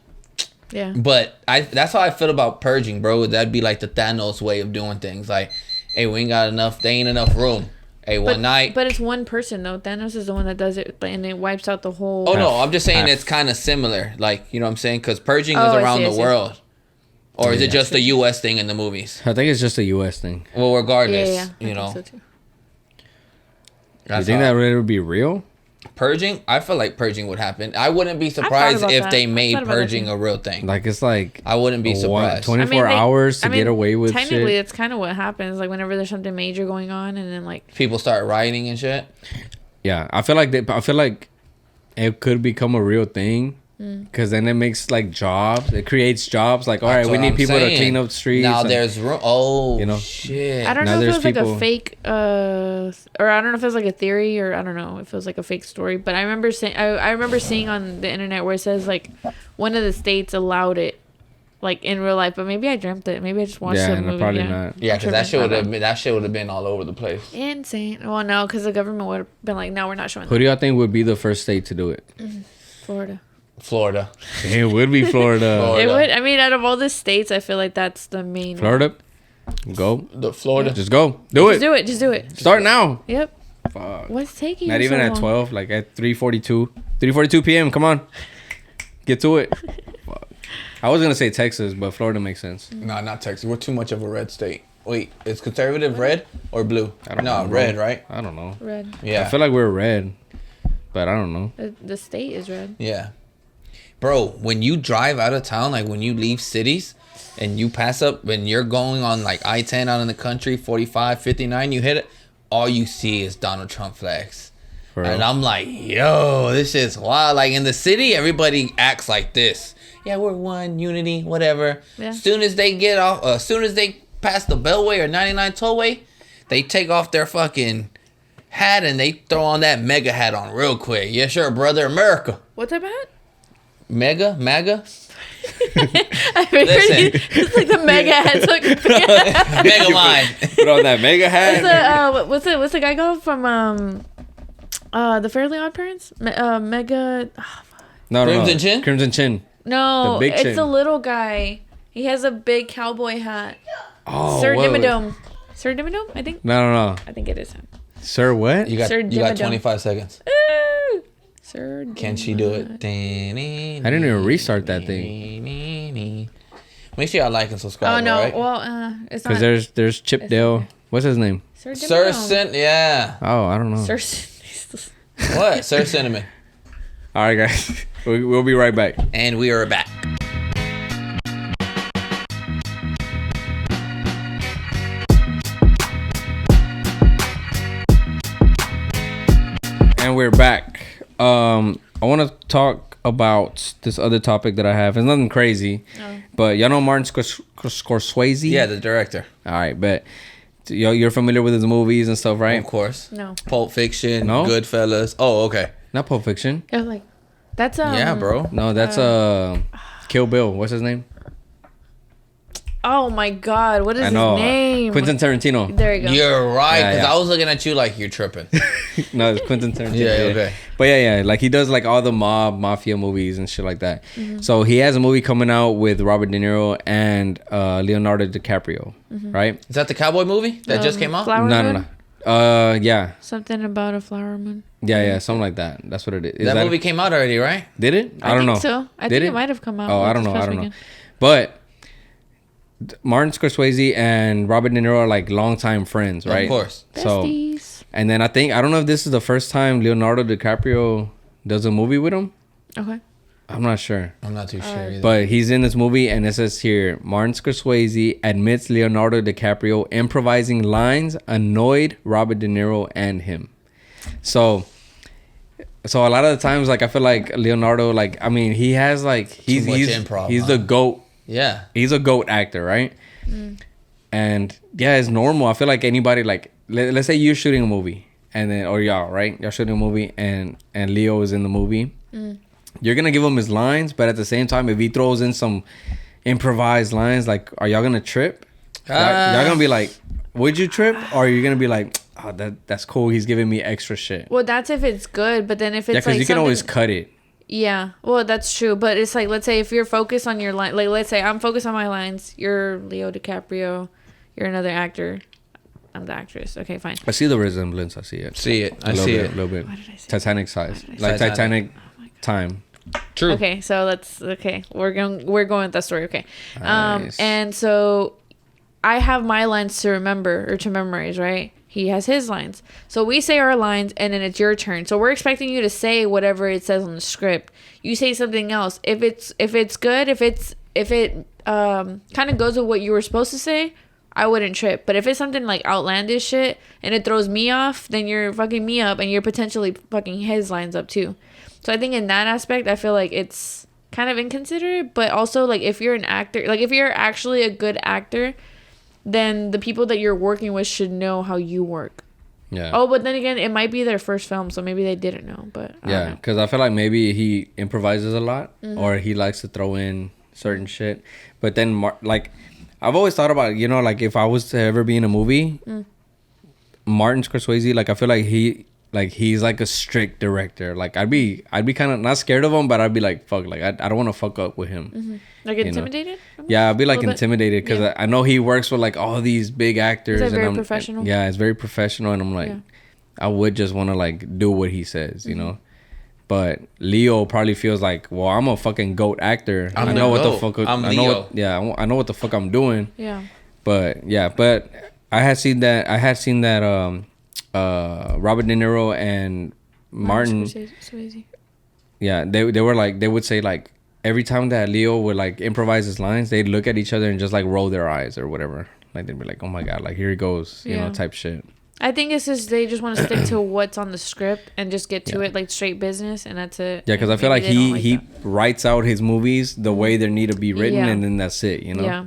yeah. But that's how I feel about purging, bro. That'd be like the Thanos way of doing things. Like, hey, we ain't got enough. There ain't enough room. Hey, one night. But it's one person though. Thanos is the one that does it, and it wipes out the whole. Oh no, I'm just saying half. it's kind of similar. Like, you know what I'm saying? Because purging Oh, is I around see, I the see. world. Or is it Yeah. just a U.S. thing in the movies? I think it's just a U.S. thing. Well, regardless, Yeah. I you know. think so too. You That's think how- that really would be real? Purging? I feel like purging would happen. I wouldn't be thought surprised about if that. they I made thought about that purging too. a real thing. Like, it's like I wouldn't be surprised. 24 hours to get away with technically, shit. it's kind of what happens. Like whenever there's something major going on, and then like People start rioting and shit. Yeah, I feel like it could become a real thing. Mm. Because then it makes like jobs. It creates jobs. Like, all right, That's we what need I'm people saying. to clean up the streets. Now and- there's room. Oh, You know? shit. I don't Now know if it there's was like people- a fake, or I don't know if it was like a theory, or I don't know if it was like a fake story. But I remember saying, I remember seeing on the internet where it says like one of the states allowed it, like in real life. But maybe I dreamt it. Maybe I just watched Yeah, the no, movie. probably not. Yeah, because that shit would have been been all over the place. insane. Well, no, because the government would have been like, no, we're not showing Who that. do y'all think would be the first state to do it? Florida. Florida. It would be Florida. Florida. It would. I mean, out of all the states, I feel like that's the main. Florida? Go. The Florida. Just go. Do Just it. do it. Just do it. Start now. Yep. Fuck. What's taking? Not you even so at long? 12, like at 3:42. 3:42 p.m. Come on. Get to it. Fuck. I was going to say Texas, but Florida makes sense. No, not Texas. We're too much of a red state. Wait, is conservative red or blue? I don't No, know, red, bro. right? I don't know. Red. Yeah. I feel like we're red, but I don't know. The state is red. Yeah. Bro, when you drive out of town, like when you leave cities and you pass up, when you're going on like I-10 out in the country, 45, 59, you hit it, all you see is Donald Trump flags. For real. And I'm like, yo, this is wild. Like in the city, everybody acts like this. Yeah, we're one, unity, whatever. Yeah. Soon as they get off, soon as they pass the Beltway or 99 Tollway, they take off their fucking hat and they throw on that mega hat on real quick. Yeah, sure, brother, America. What type of hat? MAGA? I figured Listen. it's like the mega hat. So Mega line. Put on that mega hat. what's the guy called from the Fairly Odd Parents? Mega. No, Crimson Chin? Crimson Chin. No, The big it's chin. the little guy. He has a big cowboy hat. Oh, Sir what? Dimmadome. Sir Dimmadome, I think. No. I think it is him. Sir, what? You got Sir you got Dimmadome. 25 seconds. Ooh, Sir. Can she do it? I didn't even restart that thing. Make sure y'all like and subscribe. Oh no! Right? Well, it's not. Because there's Chip Dale. What's his name? Sir Sir Dimmadome. Cin, yeah. Oh, I don't know. Sir. What? Sir Cinnamon. All right, guys. We'll be right back. And we are back. And we're back. I want to talk about this other topic that I have. It's nothing crazy, but y'all know Martin Scorsese? Yeah, the director. All right, but you're familiar with his movies and stuff, right? Of course. No. Pulp Fiction. No? Goodfellas. Oh, okay. Not Pulp Fiction. Yeah, like that's Yeah, bro. No, that's Kill Bill. What's his name? Oh my God, what is his name? Quentin Tarantino. There you go. You're right, because Yeah. I was looking at you like you're tripping. No, it's Quentin Tarantino. Yeah, okay. But yeah, like he does like all the mafia movies and shit like that. So he has a movie coming out with Robert De Niro and Leonardo DiCaprio, right? Is that the cowboy movie that just came out? Flower No, Moon? yeah, Something about a flower moon. yeah, something like that. That's what it is. That movie came out already, right? Did it? I don't know. So I think it might have come out. Oh, like I don't this know. past I don't know. weekend. But Martin Scorsese and Robert De Niro are like longtime friends, right? Of course. So, Besties. and then I don't know if this is the first time Leonardo DiCaprio does a movie with him. Okay. I'm not sure. I'm not too sure either. But he's in this movie, and it says here, Martin Scorsese admits Leonardo DiCaprio improvising lines annoyed Robert De Niro and him. So a lot of the times, like, I feel like Leonardo, like, I mean, he has like he's improv, the GOAT. Yeah. He's a GOAT actor, right? And yeah, it's normal. I feel like anybody, like, let's say you're shooting a movie, and then or y'all, right? Y'all shooting a movie, and Leo is in the movie. You're gonna give him his lines, but at the same time, if he throws in some improvised lines, like, are y'all gonna trip? Y'all gonna be like, would you trip? Or are you gonna be like, oh, that's cool, he's giving me extra shit? Well, that's if it's good, but then if it's Because like you can always cut it. Yeah, well, that's true, but it's like, let's say if you're focused on your line, like, let's say I'm focused on my lines, you're Leo DiCaprio, you're another actor, I'm the actress. Okay, fine. I see the resemblance. I see it. I see it. A little bit. Why did I say Titanic size. Why did I Like say Titanic Oh time. True. Okay, so we're going with that story. Okay, Nice. and so I have my lines to remember or to memorize, right? He has his lines. So we say our lines, and then it's your turn. So we're expecting you to say whatever it says on the script. You say something else. If it's good, if it kind of goes with what you were supposed to say, I wouldn't trip. But if it's something like outlandish shit and it throws me off, then you're fucking me up, and you're potentially fucking his lines up too. So I think in that aspect, I feel like it's kind of inconsiderate. But also, like, if you're an actor, like, if you're actually a good actor, then the people that you're working with should know how you work. Yeah. Oh, but then again, it might be their first film, so maybe they didn't know. But I don't Yeah, know. because I feel like maybe he improvises a lot, or he likes to throw in certain shit. But then, like, I've always thought about, you know, like, if I was to ever be in a movie, Martin Scorsese, like, I feel like he's like a strict director. Like, I'd be kind of not scared of him, but I'd be like, fuck, like, I don't want to fuck up with him. Like intimidated? Yeah, I'd be like A little bit? intimidated because Yeah. I know he works with like all these big actors. Is that very and professional? Yeah, it's very professional, and I'm like, Yeah. I would just want to like do what he says, you know. But Leo probably feels like, well, I'm a fucking GOAT actor. I'm I the know what the GOAT. fuck. I'm I know Leo. what. Yeah, I know what the fuck I'm doing. Yeah. But I had seen that. Robert De Niro and Martin. Scorsese. Yeah, they were like, they would say like every time that Leo would like improvise his lines, they'd look at each other and just like roll their eyes or whatever. Like they'd be like, oh my god, like here he goes, you know, Yeah. type shit. I think it's just they just want to stick to what's on the script and just get to it like straight business, and that's it. Yeah, because I And feel like maybe they don't he that. writes out his movies the way they need to be written, Yeah. and then that's it, you know. Yeah.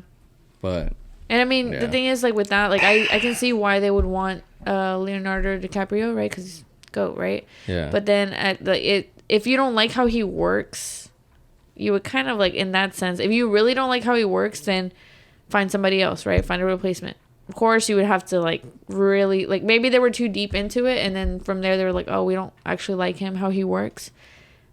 But And I mean, Yeah. the thing is, like, with that, like, I can see why they would want Leonardo DiCaprio, right? Because he's GOAT, right? yeah, But then if you don't like how he works, you would kind of, like, in that sense, if you really don't like how he works, then find somebody else, right? Find a replacement. Of course, you would have to, like, really, like, maybe they were too deep into it, and then from there they were like, oh, we don't actually like him, how he works.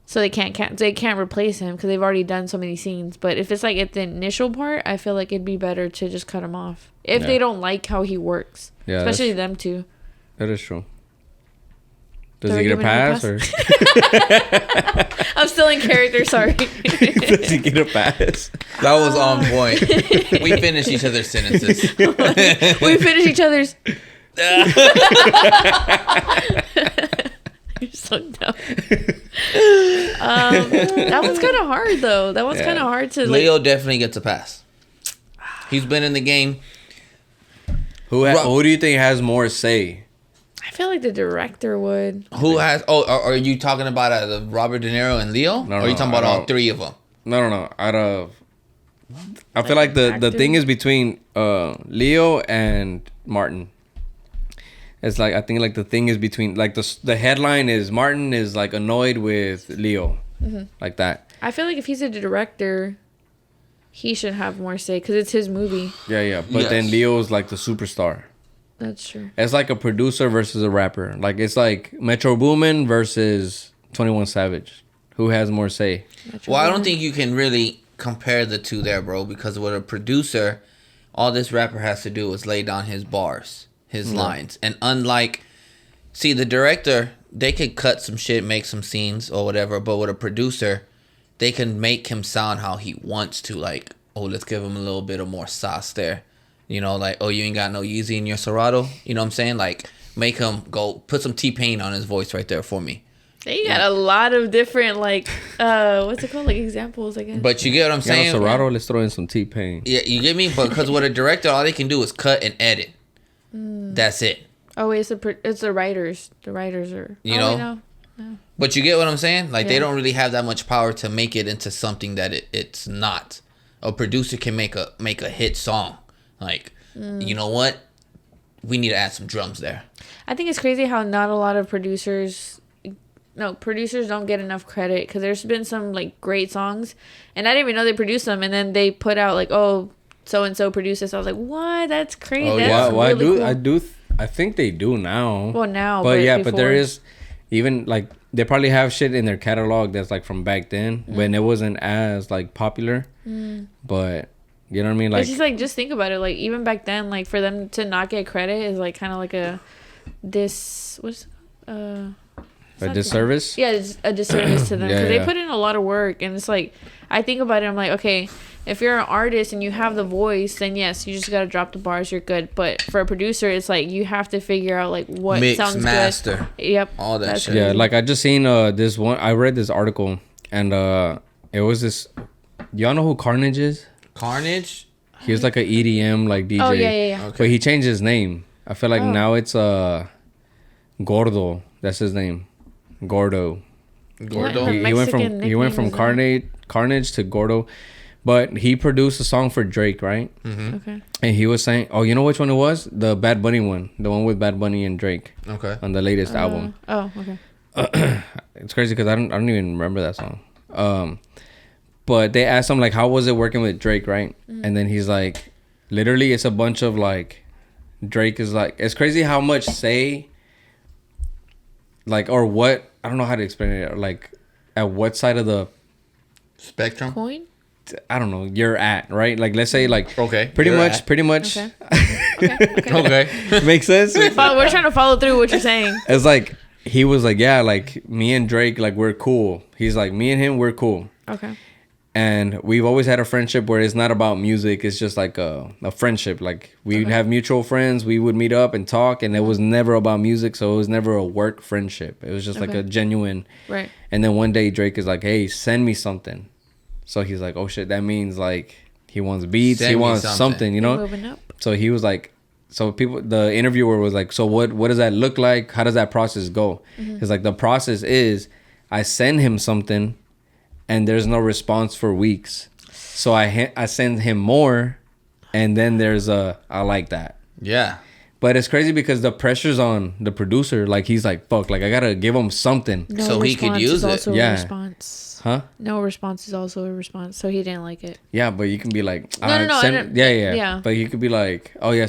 So they can't replace him because they've already done so many scenes. But if it's like at the initial part, I feel like it'd be better to just cut him off if Yeah. they don't like how he works. Yeah, Especially them two. that is true. Does So he we're get a giving him a pass or I'm still in character. Sorry. does he get a pass? That was on point. We finished each other's sentences. We finish each other's. You're so dumb. That one's kind of hard though. That one's Yeah. kind of hard to like. Leo definitely gets a pass. He's been in the game. Who do you think has more say? I feel like the director would. Who has? Oh, are you talking about Robert De Niro and Leo? No, or are you no, talking I about all don't- three of them? No. Out of, I feel like the actor? thing is between Leo and Martin. It's like I think like the thing is between like the headline is Martin is like annoyed with Leo, like that. I feel like if he's a director, he should have more say because it's his movie. Yeah. But then Leo's like the superstar. That's true. It's like a producer versus a rapper. Like it's like Metro Boomin versus 21 Savage. Who has more say? Well, I don't think you can really compare the two there, bro, because with a producer, all this rapper has to do is lay down his bars, his lines. And unlike, see, the director, they could cut some shit, make some scenes or whatever, but with a producer, they can make him sound how he wants to. Like, oh, let's give him a little bit of more sauce there. You know, like, oh, you ain't got no Yeezy in your Serato. You know what I'm saying? Like, make him go, put some T-Pain on his voice right there for me. They got a lot of different, like, what's it called? Like, examples, I guess. But you get what I'm saying? Serato, let's throw in some T-Pain. Yeah, you get me? But because with a director, all they can do is cut and edit. That's it. Oh, wait, it's the writers. The writers are... You know? No. But you get what I'm saying? Like, they don't really have that much power to make it into something that it's not. A producer can make a hit song. Like, you know what? We need to add some drums there. I think it's crazy how not a lot of producers don't get enough credit because there's been some like great songs and I didn't even know they produced them and then they put out like, oh, so and so produced this. I was like, what? That's crazy. Oh, That's really cool. I think they do now. Well, now, but yeah, before. but there is even like they probably have shit in their catalog that's like from back then when it wasn't as like popular. But you know what I mean? Like, it's just like, just think about it. Like, even back then, like, for them to not get credit is like kind of like a disservice? Yeah, it's a disservice to them because they put in a lot of work. And it's like, I think about it, I'm like, okay, if you're an artist and you have the voice, then yes, you just got to drop the bars, you're good. But for a producer, it's like you have to figure out like what Mix, sounds master, good. Yep. All that shit. Yeah, like I just seen this one. I read this article and it was this. Y'all know who Carnage is? Carnage? He was like a EDM like DJ. Oh, yeah. Okay. But he changed his name. I feel like now it's Gordo. That's his name. Gordo. Gordo? He went from Carnage to Gordo. But he produced a song for Drake, right? Mm-hmm. Okay. And he was saying, oh, you know which one it was? The Bad Bunny one. The one with Bad Bunny and Drake. Okay. On the latest album. Oh, okay. It's crazy because I don't even remember that song. But they asked him like, how was it working with Drake, right? And then he's like, literally, it's a bunch of like, Drake is like, it's crazy how much say, like, or what, I don't know how to explain it, like, at what side of the spectrum? Coin? I don't know, you're at, right? Like, let's say, like, okay, pretty much. Okay. Okay. Makes sense? We're trying to follow through what you're saying. It's like, he was like, yeah, like, me and Drake, like, we're cool. He's like, me and him, we're cool. Okay. And we've always had a friendship where it's not about music. It's just like a friendship. Like we would have mutual friends. We would meet up and talk. And it was never about music. So it was never a work friendship. It was just like a genuine. Right. And then one day Drake is like, hey, send me something. So he's like, oh, shit. That means like he wants beats. He wants something, you know? Moving up. So he was like, the interviewer was like, so what does that look like? How does that process go? He's like, the process is I send him something. And there's no response for weeks. So I send him more. And then there's I like that. Yeah. But it's crazy because the pressure's on the producer. Like, he's like, fuck, like, I got to give him something. No so he could use it. Yeah. Response. Huh? No response is also a response. So he didn't like it. Yeah, but you can be like... No. Yeah. But you could be like, oh, yeah,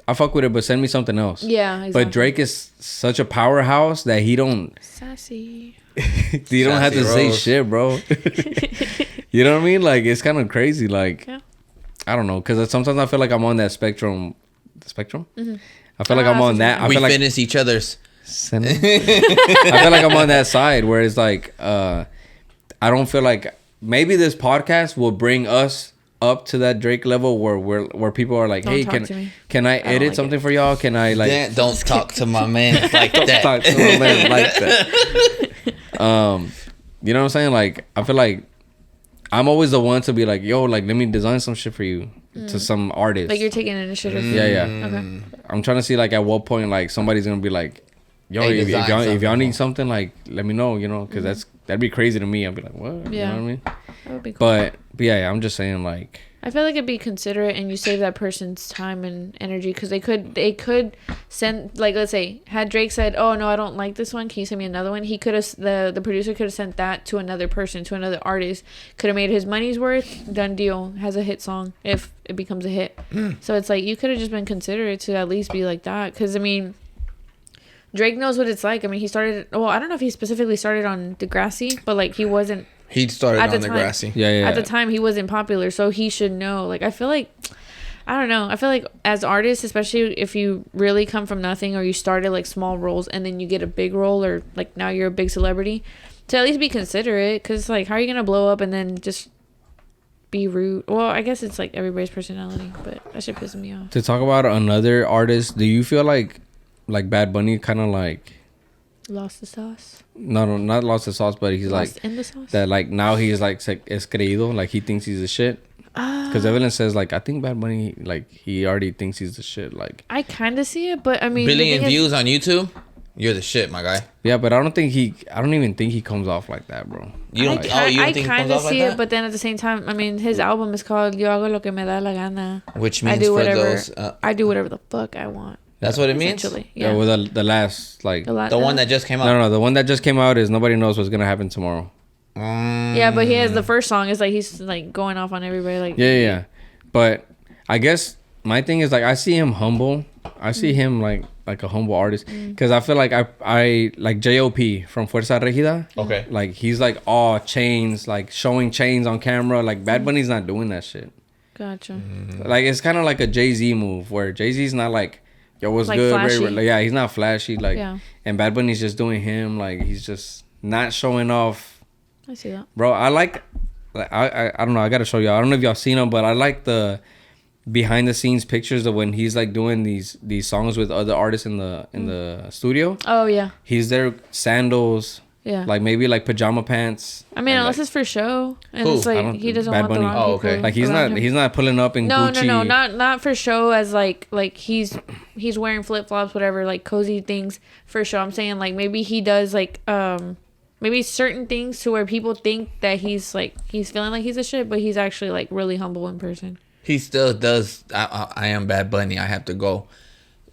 I fuck with it, but send me something else. Yeah, exactly. But Drake is such a powerhouse that he don't... Sassy. You don't have to say shit, bro. You know what I mean? Like, it's kind of crazy. Like, I don't know. Because sometimes I feel like I'm on that spectrum. The spectrum? Mm-hmm. I feel like I'm on that. We finish each other's. I feel like I'm on that side where it's like, I don't feel like... Maybe this podcast will bring us up to that Drake level where people are like, hey, can I edit something for y'all? Can I like... Don't talk to my man like that. Talk to my man like that. You know what I'm saying? Like, I feel like I'm always the one to be like, yo, like, let me design some shit for you to some artist. Like, you're taking initiative. Yeah. Okay. I'm trying to see, like, at what point, like, somebody's gonna be like, yo, hey, if y'all need something, like, let me know, you know, because that'd be crazy to me. I'd be like, what? Yeah. You know what I mean? That would be cool. But yeah, I'm just saying, like, I feel like it'd be considerate, and you save that person's time and energy, because they could send, like, let's say had Drake said, "Oh no, I don't like this one. Can you send me another one?" He could have, the producer could have sent that to another person, to another artist. Could have made his money's worth. Done deal. Has a hit song if it becomes a hit. So it's like you could have just been considerate to at least be like that, because I mean, Drake knows what it's like. I mean, he started. Well, I don't know if he specifically started on Degrassi, but like he wasn't. He started on Degrassi. Yeah. At the time, he wasn't popular, so he should know. Like, I feel like, I don't know. I feel like as artists, especially if you really come from nothing, or you started like small roles and then you get a big role, or like now you're a big celebrity, to at least be considerate. Because like, how are you gonna blow up and then just be rude? Well, I guess it's like everybody's personality, but that shit pisses me off. To talk about another artist, do you feel like Bad Bunny kind of like Lost the sauce. No, not lost the sauce, but he's Lost like in the sauce. that. Like now he's like es creído, like he thinks he's the shit. Because Evelyn says like, I think Bad Bunny, like he already thinks he's the shit. Like I kind of see it, but I mean, billion views on YouTube. You're the shit, my guy. Yeah, but I don't even think he comes off like that, bro. You don't. I think he kind comes of off like see that? it, but then at the same time, I mean, his album is called "Yo hago lo que me da la gana." Which I means do for whatever. those. I do whatever the fuck I want. That's what it means. Essentially, Yeah, yeah. with the last like The one that just came out. no, the one that just came out is nobody knows what's gonna happen tomorrow. Yeah, but he has the first song is like he's like going off on everybody. Like Yeah. But I guess my thing is like I see him humble. I see him like a humble artist, because I feel like I like J.O.P. from Fuerza Regida. Okay. Like he's like all chains, like showing chains on camera. Like Bad Bunny's not doing that shit. Gotcha. Like it's kind of like a Jay-Z move, where Jay-Z's not like, yo, what's Like good? flashy. Like, yeah, he's not flashy. Like, Yeah. And Bad Bunny's just doing him. Like he's just not showing off. I see that. Bro, I don't know. I gotta show y'all. I don't know if y'all seen him, but I like the behind the scenes pictures of when he's like doing these songs with other artists in the studio. Oh yeah. He's there, sandals, Yeah. like maybe like pajama pants. I mean, and, unless like, it's for show, and Who? it's I like don't- he doesn't Bad want the Bunny. wrong Oh, people. okay. like he's around not him. he's not pulling up in Gucci. No, not for show, as like he's wearing flip flops, whatever, like cozy things for show. I'm saying like maybe he does like maybe certain things to where people think that he's feeling like he's a shit, but he's actually like really humble in person. He still does. I am Bad Bunny. I have to go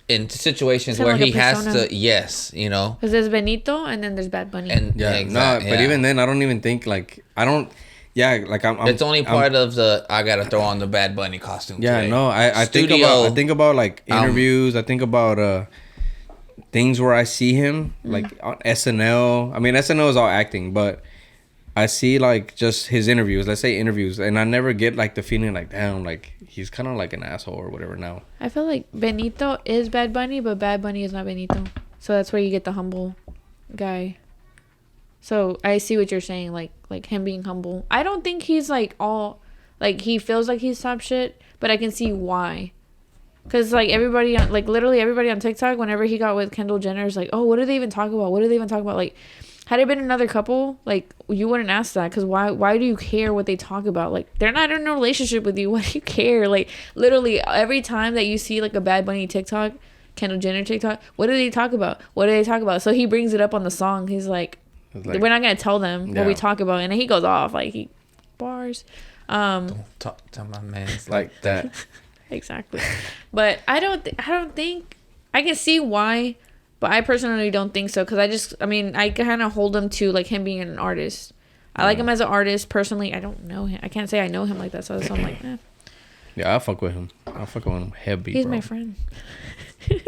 into situations Sound where like a he has persona. to. Yes, you know. Because there's Benito and then there's Bad Bunny. And Yeah, exactly, but even then, I don't even think like I don't. Yeah, like I'm. it's only part of the. I gotta throw on the Bad Bunny costume. Yeah, today. no, I Studio, think about like interviews. I think about things where I see him like on SNL. I mean, SNL is all acting, but I see like just his interviews. Let's say interviews, and I never get like the feeling like, damn, like he's kind of like an asshole or whatever now. I feel like Benito is Bad Bunny, but Bad Bunny is not Benito. So that's where you get the humble guy. So I see what you're saying, like him being humble. I don't think he's like all like he feels like he's top shit, but I can see why. Cause like everybody on like literally everybody on TikTok, whenever he got with Kendall Jenner, is like, oh, what do they even talk about? What do they even talk about? Like, had it been another couple, like you wouldn't ask that, because why do you care what they talk about? Like, they're not in a relationship with you. Why do you care? Like, literally every time that you see like a Bad Bunny TikTok, Kendall Jenner TikTok, what do they talk about? What do they talk about? So he brings it up on the song. He's like, we're not gonna tell them what we talk about, and then he goes off like he bars. Don't talk to my man Like that. Exactly. But I don't think I can see why, but I personally don't think so, because I kind of hold him to like him being an artist. I like him as an artist. Personally, I don't know him. I can't say I know him like that, so I'm like, eh. Yeah, I fuck with him. I fuck with him heavy. He's bro. my friend.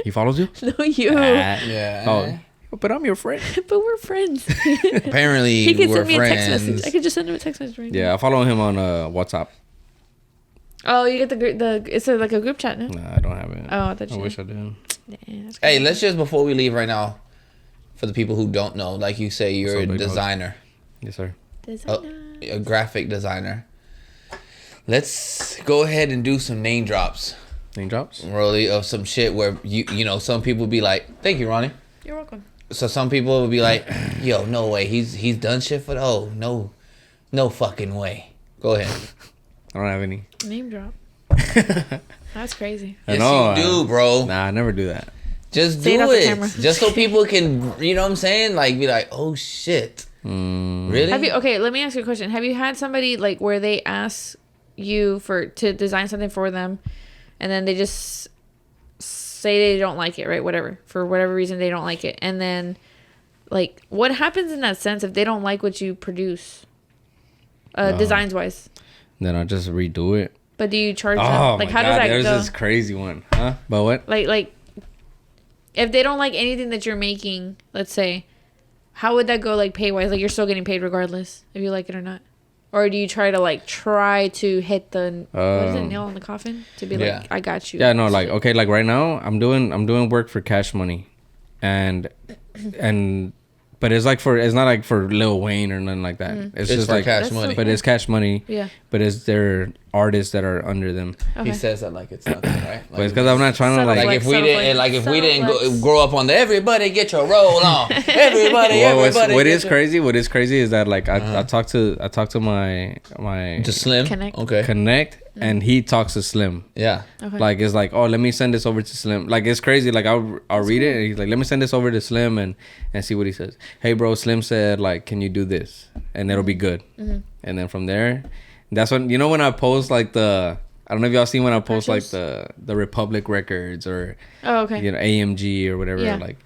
He follows you? No, you. Yeah. Oh, but I'm your friend. But we're friends. Apparently, He can we're send me a text friends. message. I could just send him a text message right now. Yeah, I follow him on WhatsApp. Oh, you get it's like a group chat, no? Nah, I don't have it. Oh, I thought you wish I did. Yeah, that's Hey, crazy. let's just before we leave right now, for the people who don't know, like you say, you're What's a up, big dog? designer, Yes, sir. a graphic designer. Let's go ahead and do some name drops, Name drops? Rollie, of some shit where you know some people be like, "Thank you, Ronnie." You're welcome. So some people will be like, "Yo, no way, he's done shit for no fucking way." Go ahead. I don't have any. Name drop. That's crazy. Yes, know, you do, bro. Nah, I never do that. Just Say it do off the it, camera. just so people can, you know what I'm saying? Like, be like, "Oh shit, really?" Let me ask you a question. Have you had somebody like where they ask you to design something for them, and then they just say they don't like it, right? Whatever, for whatever reason they don't like it, and then like what happens in that sense if they don't like what you produce, designs wise? Then I just redo it. But do you charge them? Oh Like my how God, does that there's go? this crazy one, huh? But what? Like if they don't like anything that you're making, let's say, how would that go like pay wise? Like you're still getting paid regardless if you like it or not. Or do you try to hit the what is it, nail in the coffin to be like, I got you? Yeah, no, like okay, like right now I'm doing work for Cash Money, and but it's like it's not like for Lil Wayne or nothing like that. It's just for like Cash Money. but it's Cash Money. Yeah. But it's their artists that are under them. Okay. He says that like it's nothing, right? But it's because I'm not trying to Subtle like. Like if we didn't grow up on the everybody get your roll on, everybody. What is crazy is that like I talked to my to Slim. Connect. Okay. Connect, and he talks to Slim. Yeah. Okay. Like it's like, oh, let me send this over to Slim. Like it's crazy. Like I'll read it, and he's like, let me send this over to Slim and see what he says. Hey bro, Slim said like, can you do this? And it'll be good. And then from there, that's when when I post like I don't know if y'all seen when I post like the Republic Records or AMG or whatever. Yeah. Like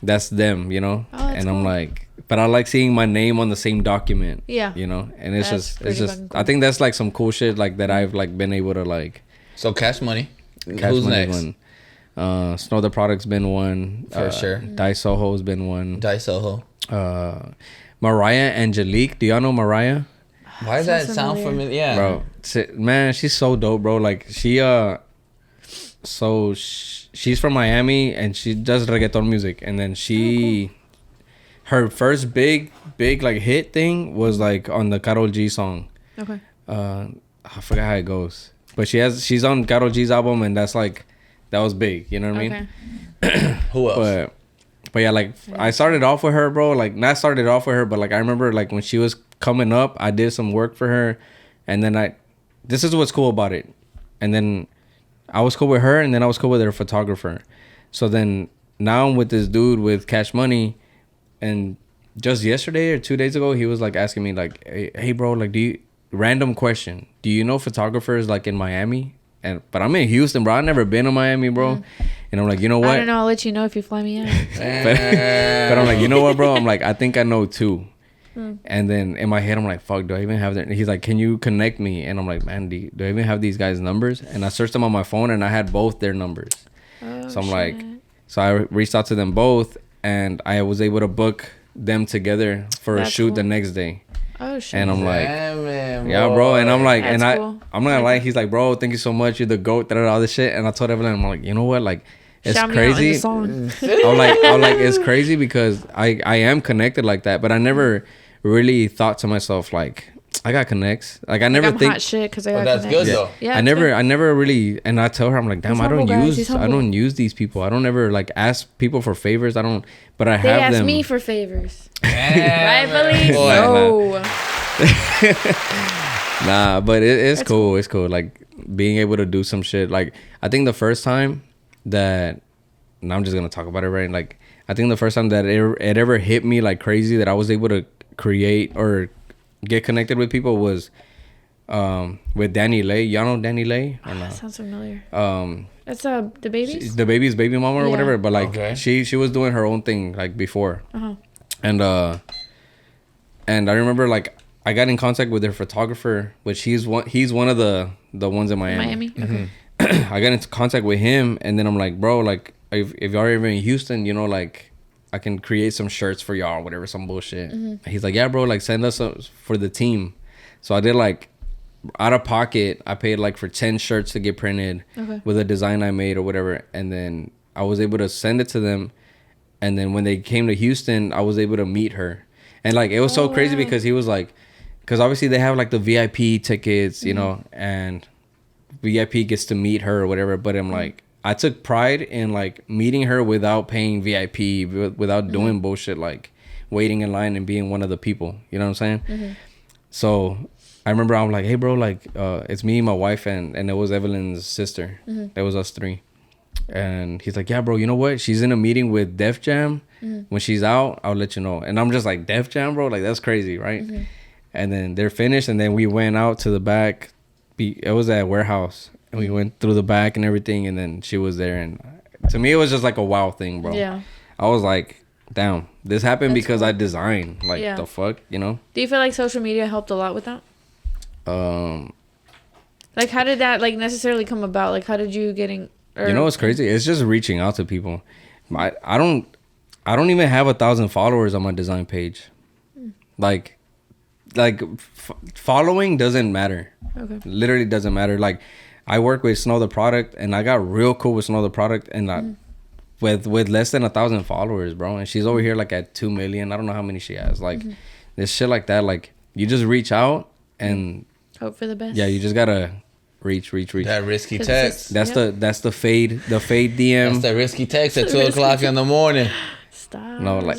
that's them, Oh, that's and I'm cool. like, but I like seeing my name on the same document. Yeah. And it's That's just pretty fucking cool. I think that's like some cool shit like that I've like been able to like. So Cash Money. Cash Who's Money next? One. Snow the Product's been one. For sure. Die Soho's been one. Die Soho. Mariah Angelique. Do y'all know Mariah? Why does that sound familiar? Yeah. Bro, man, she's so dope, bro. Like she's from Miami and she does reggaeton music. And then her first big like hit thing was like on the Karol G song. Okay. I forgot how it goes. But she's on Karol G's album and that was big. You know what I mean? Who else? But yeah, like I started off with her, bro. Like not started off with her, but like I remember like when she was coming up, I did some work for her, and then this is what's cool about it. And then I was cool with her, and then I was cool with her photographer. So then now I'm with this dude with Cash Money, and just yesterday or 2 days ago, he was like asking me like, hey bro, like random question, do you know photographers like in Miami? But I'm in Houston, bro. I've never been to Miami, bro. And I'm like, you know what? I don't know. I'll let you know if you fly me out. but I'm like, you know what, bro? I'm like, I think I know two. And then in my head, I'm like, fuck, do I even have their... He's like, can you connect me? And I'm like, man, do I even have these guys' numbers? And I searched them on my phone and I had both their numbers. So I'm like... So I reached out to them both and I was able to book them together for a shoot the next day. Oh shit. And I'm like, man, yeah, bro. And I'm like, That's and cool. I'm not gonna lie. He's like, bro, thank you so much. You're the GOAT, all this shit. And I told Evelyn, I'm like, you know what? Like, it's Shout me out in the crazy. song. I'm like, it's crazy because I am connected like that, but I never really thought to myself like, I got connects. Like I never I'm think hot shit because I got that's connects. good though. Yeah, I never really, and I tell her, I'm like, damn, He's I don't humble, guys. He's I humble. don't use these people. I don't ever like ask people for favors. I don't, but I They have ask them. me for favors. Man, Rightfully boy. so. Nah, but it's That's cool. It's cool. Like being able to do some shit. Like I think the first time that, and I'm just gonna talk about it right. Like I think the first time that it ever hit me like crazy that I was able to create or get connected with people was with Danny Lay. Y'all know Danny Lay? Or That sounds familiar. no? That's the babies. The baby's baby mama or Yeah. whatever. But like Okay. she was doing her own thing like before. Uh-huh. And I remember like I got in contact with their photographer, which he's one of the ones in Miami. Okay. I got into contact with him, and then I'm like, bro, like if y'all are ever in Houston, you know, like I can create some shirts for y'all, or whatever, some bullshit. And he's like, yeah, bro, like send us for the team. So I did like out of pocket, I paid like for 10 shirts to get printed with a design I made or whatever, and then I was able to send it to them. And then when they came to Houston, I was able to meet her, and like it was so crazy because he was like, because obviously they have like the VIP tickets, you know, and VIP gets to meet her or whatever. But I'm like, I took pride in like meeting her without paying VIP, without doing bullshit like waiting in line and being one of the people. You know what I'm saying? So I remember I'm like, hey bro, like it's me, my wife, and it was Evelyn's sister. That was us three. And he's like, yeah, bro, you know what? She's in a meeting with Def Jam. When she's out, I'll let you know. And I'm just like, Def Jam, bro? Like, that's crazy, right? And then they're finished. And then we went out to the back it was at warehouse, and we went through the back and everything, and then she was there, and to me it was just like a wow thing, bro. Yeah. I was like, damn, this happened That's because cool. I designed. Like, Yeah. the fuck, you know? Do you feel like social media helped a lot with that? Like, how did that, like, necessarily come about? Like, how did you getting... You know what's crazy? It's just reaching out to people. I don't even have 1,000 followers on my design page. Like following doesn't matter. Okay. Literally doesn't matter. Like, I work with Snow the Product, and I got real cool with Snow the Product, and with less than 1,000 followers, bro. And she's over here like at 2 million. I don't know how many she has. Like, this shit like that. Like, you just reach out and hope for the best. yeah, you just gotta reach. That risky 'Cause text. That's the fade DM. That's the risky text at 2 o'clock in the morning. Stop. No, like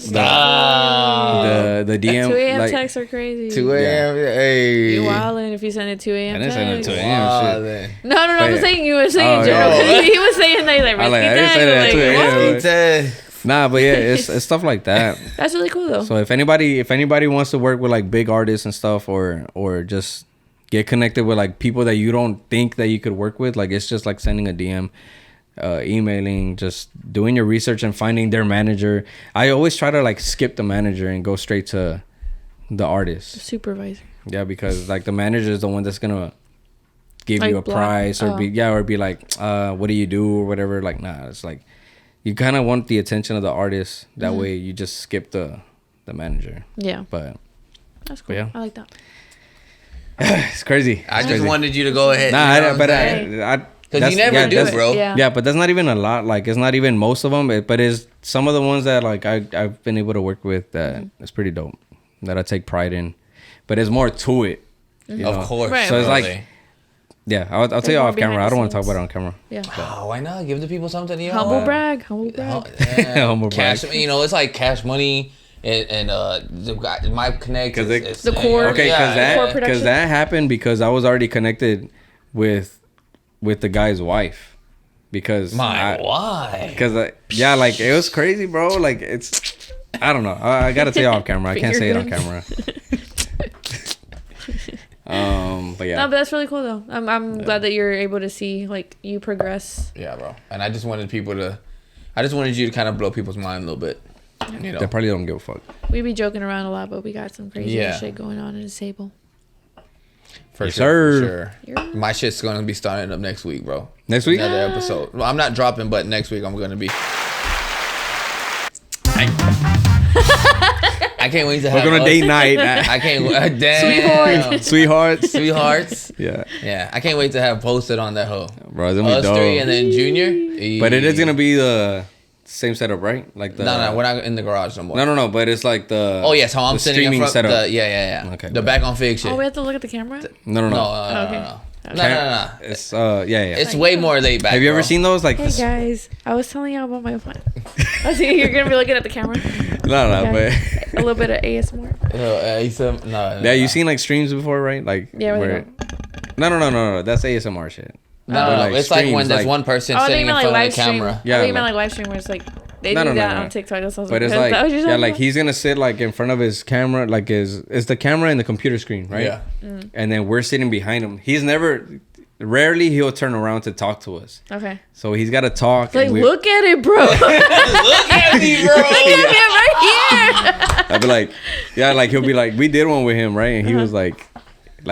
the DM. 2 a.m. like, texts are crazy. 2 a.m. Hey. You wildin' if you send it 2 a.m. I didn't send it text. 2 a.m. shit. No, I'm Wait. saying you were saying Oh, general. yeah. He was saying that like risky I didn't say that at 2 text. a.m. Like, What? Text. Nah, but yeah, it's stuff like that. that's really cool though. So if anybody wants to work with like big artists and stuff, or just get connected with like people that you don't think that you could work with, like, it's just like sending a DM, emailing, just doing your research and finding their manager. I always try to like skip the manager and go straight to the artist. Supervisor. Yeah, because like the manager is the one that's gonna give Like you a block- price or oh. be like, what do you do or whatever. Like, nah, it's like you kind of want the attention of the artist. That way you just skip the manager. Yeah, But that's cool. yeah. I like that. it's crazy. I It's just crazy. wanted you to go ahead. Nah, you know what I'm saying? because Because you never do, that's, bro. Yeah. Yeah, but that's not even a lot. Like, it's not even most of them, but it's some of the ones that like I've been able to work with that it's pretty dope. That I take pride in, but there's more to it. You know? Of course. Right. So it's Really. like, yeah, I'll tell you more off camera. behind I the don't want to talk scenes. about it on camera. Yeah. Oh, why not? Give the people something. You know? Humble brag. Humble Oh, brag. yeah. Humble cash, brag. you know, it's like Cash Money and the guy, my connect. Because is- The core- Okay, yeah, Core because production. that happened because I was already connected with the guy's wife. Because why? Because yeah, like, it was crazy, bro. Like, it's, I don't know. I gotta tell you off camera. I can't say it on camera. But yeah. No, but that's really cool though. I'm glad that you're able to see like you progress. Yeah, bro. And I just wanted you to kind of blow people's mind a little bit. You know. They probably don't give a fuck. We be joking around a lot, but we got some crazy Yeah. shit going on in the table. For Yes, sure. sir. For sure. My shit's gonna be starting up next week, bro. Next week? Another episode. Well, I'm not dropping, but next week I'm gonna be. I can't wait to We're have. going to us- date night. I can't. Damn. Sweethearts. Sweethearts. Yeah. Yeah, I can't wait to have posted on that hoe. Bro, it's gonna be Us dope. three and then Junior. But it is gonna be the same setup, right? Like the No, we're not in the garage no more. No, but it's like the Oh yes, how I'm the sitting in streaming front. setup. Yeah. Okay, The bet. back on fig shit. Oh, we have to look at the camera. No. No. Okay. No. It's yeah. It's way more laid back. Have you ever bro. seen those? Like, Hey guys, I was telling y'all about my plan. I see you're gonna be looking at the camera. no, Okay. but A little bit of ASMR. No. yeah, you seen like streams before, right? Like, Yeah, we where no. That's ASMR shit. No, But, like, it's like when streams, there's like- one person Oh, I think sitting you in meant front like of live the stream. camera. Yeah, I think you meant like- like live stream where it's like they No, do no, that no. on TikTok. That's what But it's is like that what you're yeah, talking like about? he's gonna sit like in front of his camera, like it's the camera and the computer screen, right? Yeah. And then we're sitting behind him. Rarely he'll turn around to talk to us. Okay. So he's got to talk. Like, and we- look at it, bro. Look at me, bro. Look at it right here. I'd be like, yeah, like he'll be like, we did one with him, right? And he was like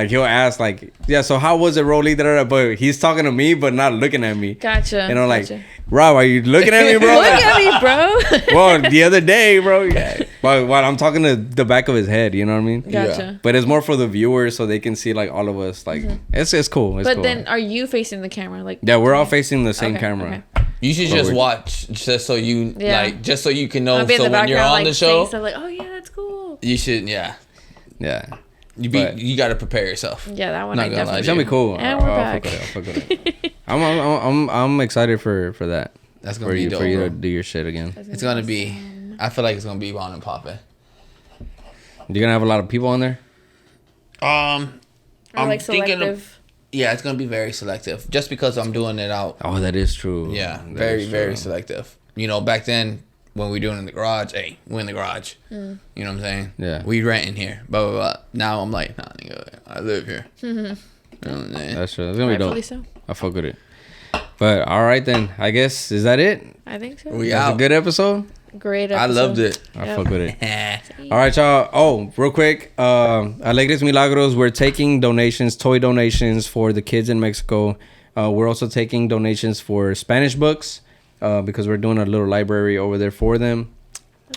he'll ask like, yeah, so how was it, Rollie? But he's talking to me, but not looking at me. Gotcha. And I'm like, gotcha. Rob, are you looking at me, bro? Look at me, bro. Well, the other day, bro, yeah. While I'm talking to the back of his head, you know what I mean? Gotcha. But it's more for the viewers so they can see like all of us. Like it's cool. It's But cool. then, are you facing the camera? Like, Yeah, we're all facing the same Okay, camera. okay. You should But just we're- watch, just so you Yeah. just so you can know. I'll be in So the when you're background, on the like, saying show, stuff like, oh yeah, that's cool. you should. Yeah. Yeah. You you got to prepare yourself. Yeah, that one Not I gonna lie definitely. It's gonna be cool. And we're I'll back. fuck with it. I'm excited for that. That's gonna For be you dope, for you bro. to do your shit again. It's gonna be. I feel like it's gonna be on and popping. You're gonna have a lot of people on there. Or I'm like thinking of- selective. Yeah, it's gonna be very selective. Just because I'm doing it out. Oh, that is true. Yeah, That very is very true. selective. You know, back then when we doing it in the garage, hey, we're in the garage. You know what I'm saying? Yeah. We renting here. Blah blah blah. Now I'm like, nah, nigga, I live here. Oh, man. That's true. It's gonna be Rightfully dope. so. I fuck with it. But all right then. I guess is that it? I think so. We That's out. a good episode. Great I episode. loved it. I Yep. fuck with it. All right, y'all. Oh, real quick. Alegres Milagros, we're taking donations, toy donations for the kids in Mexico. We're also taking donations for Spanish books because we're doing a little library over there for them.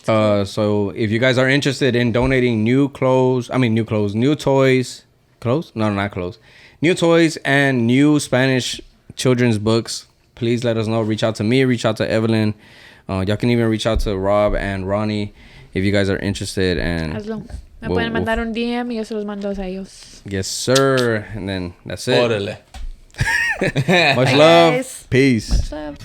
So if you guys are interested in donating new toys, new toys and new Spanish children's books, please let us know. Reach out to me, reach out to Evelyn. Y'all can even reach out to Rob and Ronnie if you guys are interested. And Hazlo. Me pueden mandar un DM y yo se los mando a ellos. yes, sir. And then that's it. Órale. Much Bye, love. guys. Peace. Much love.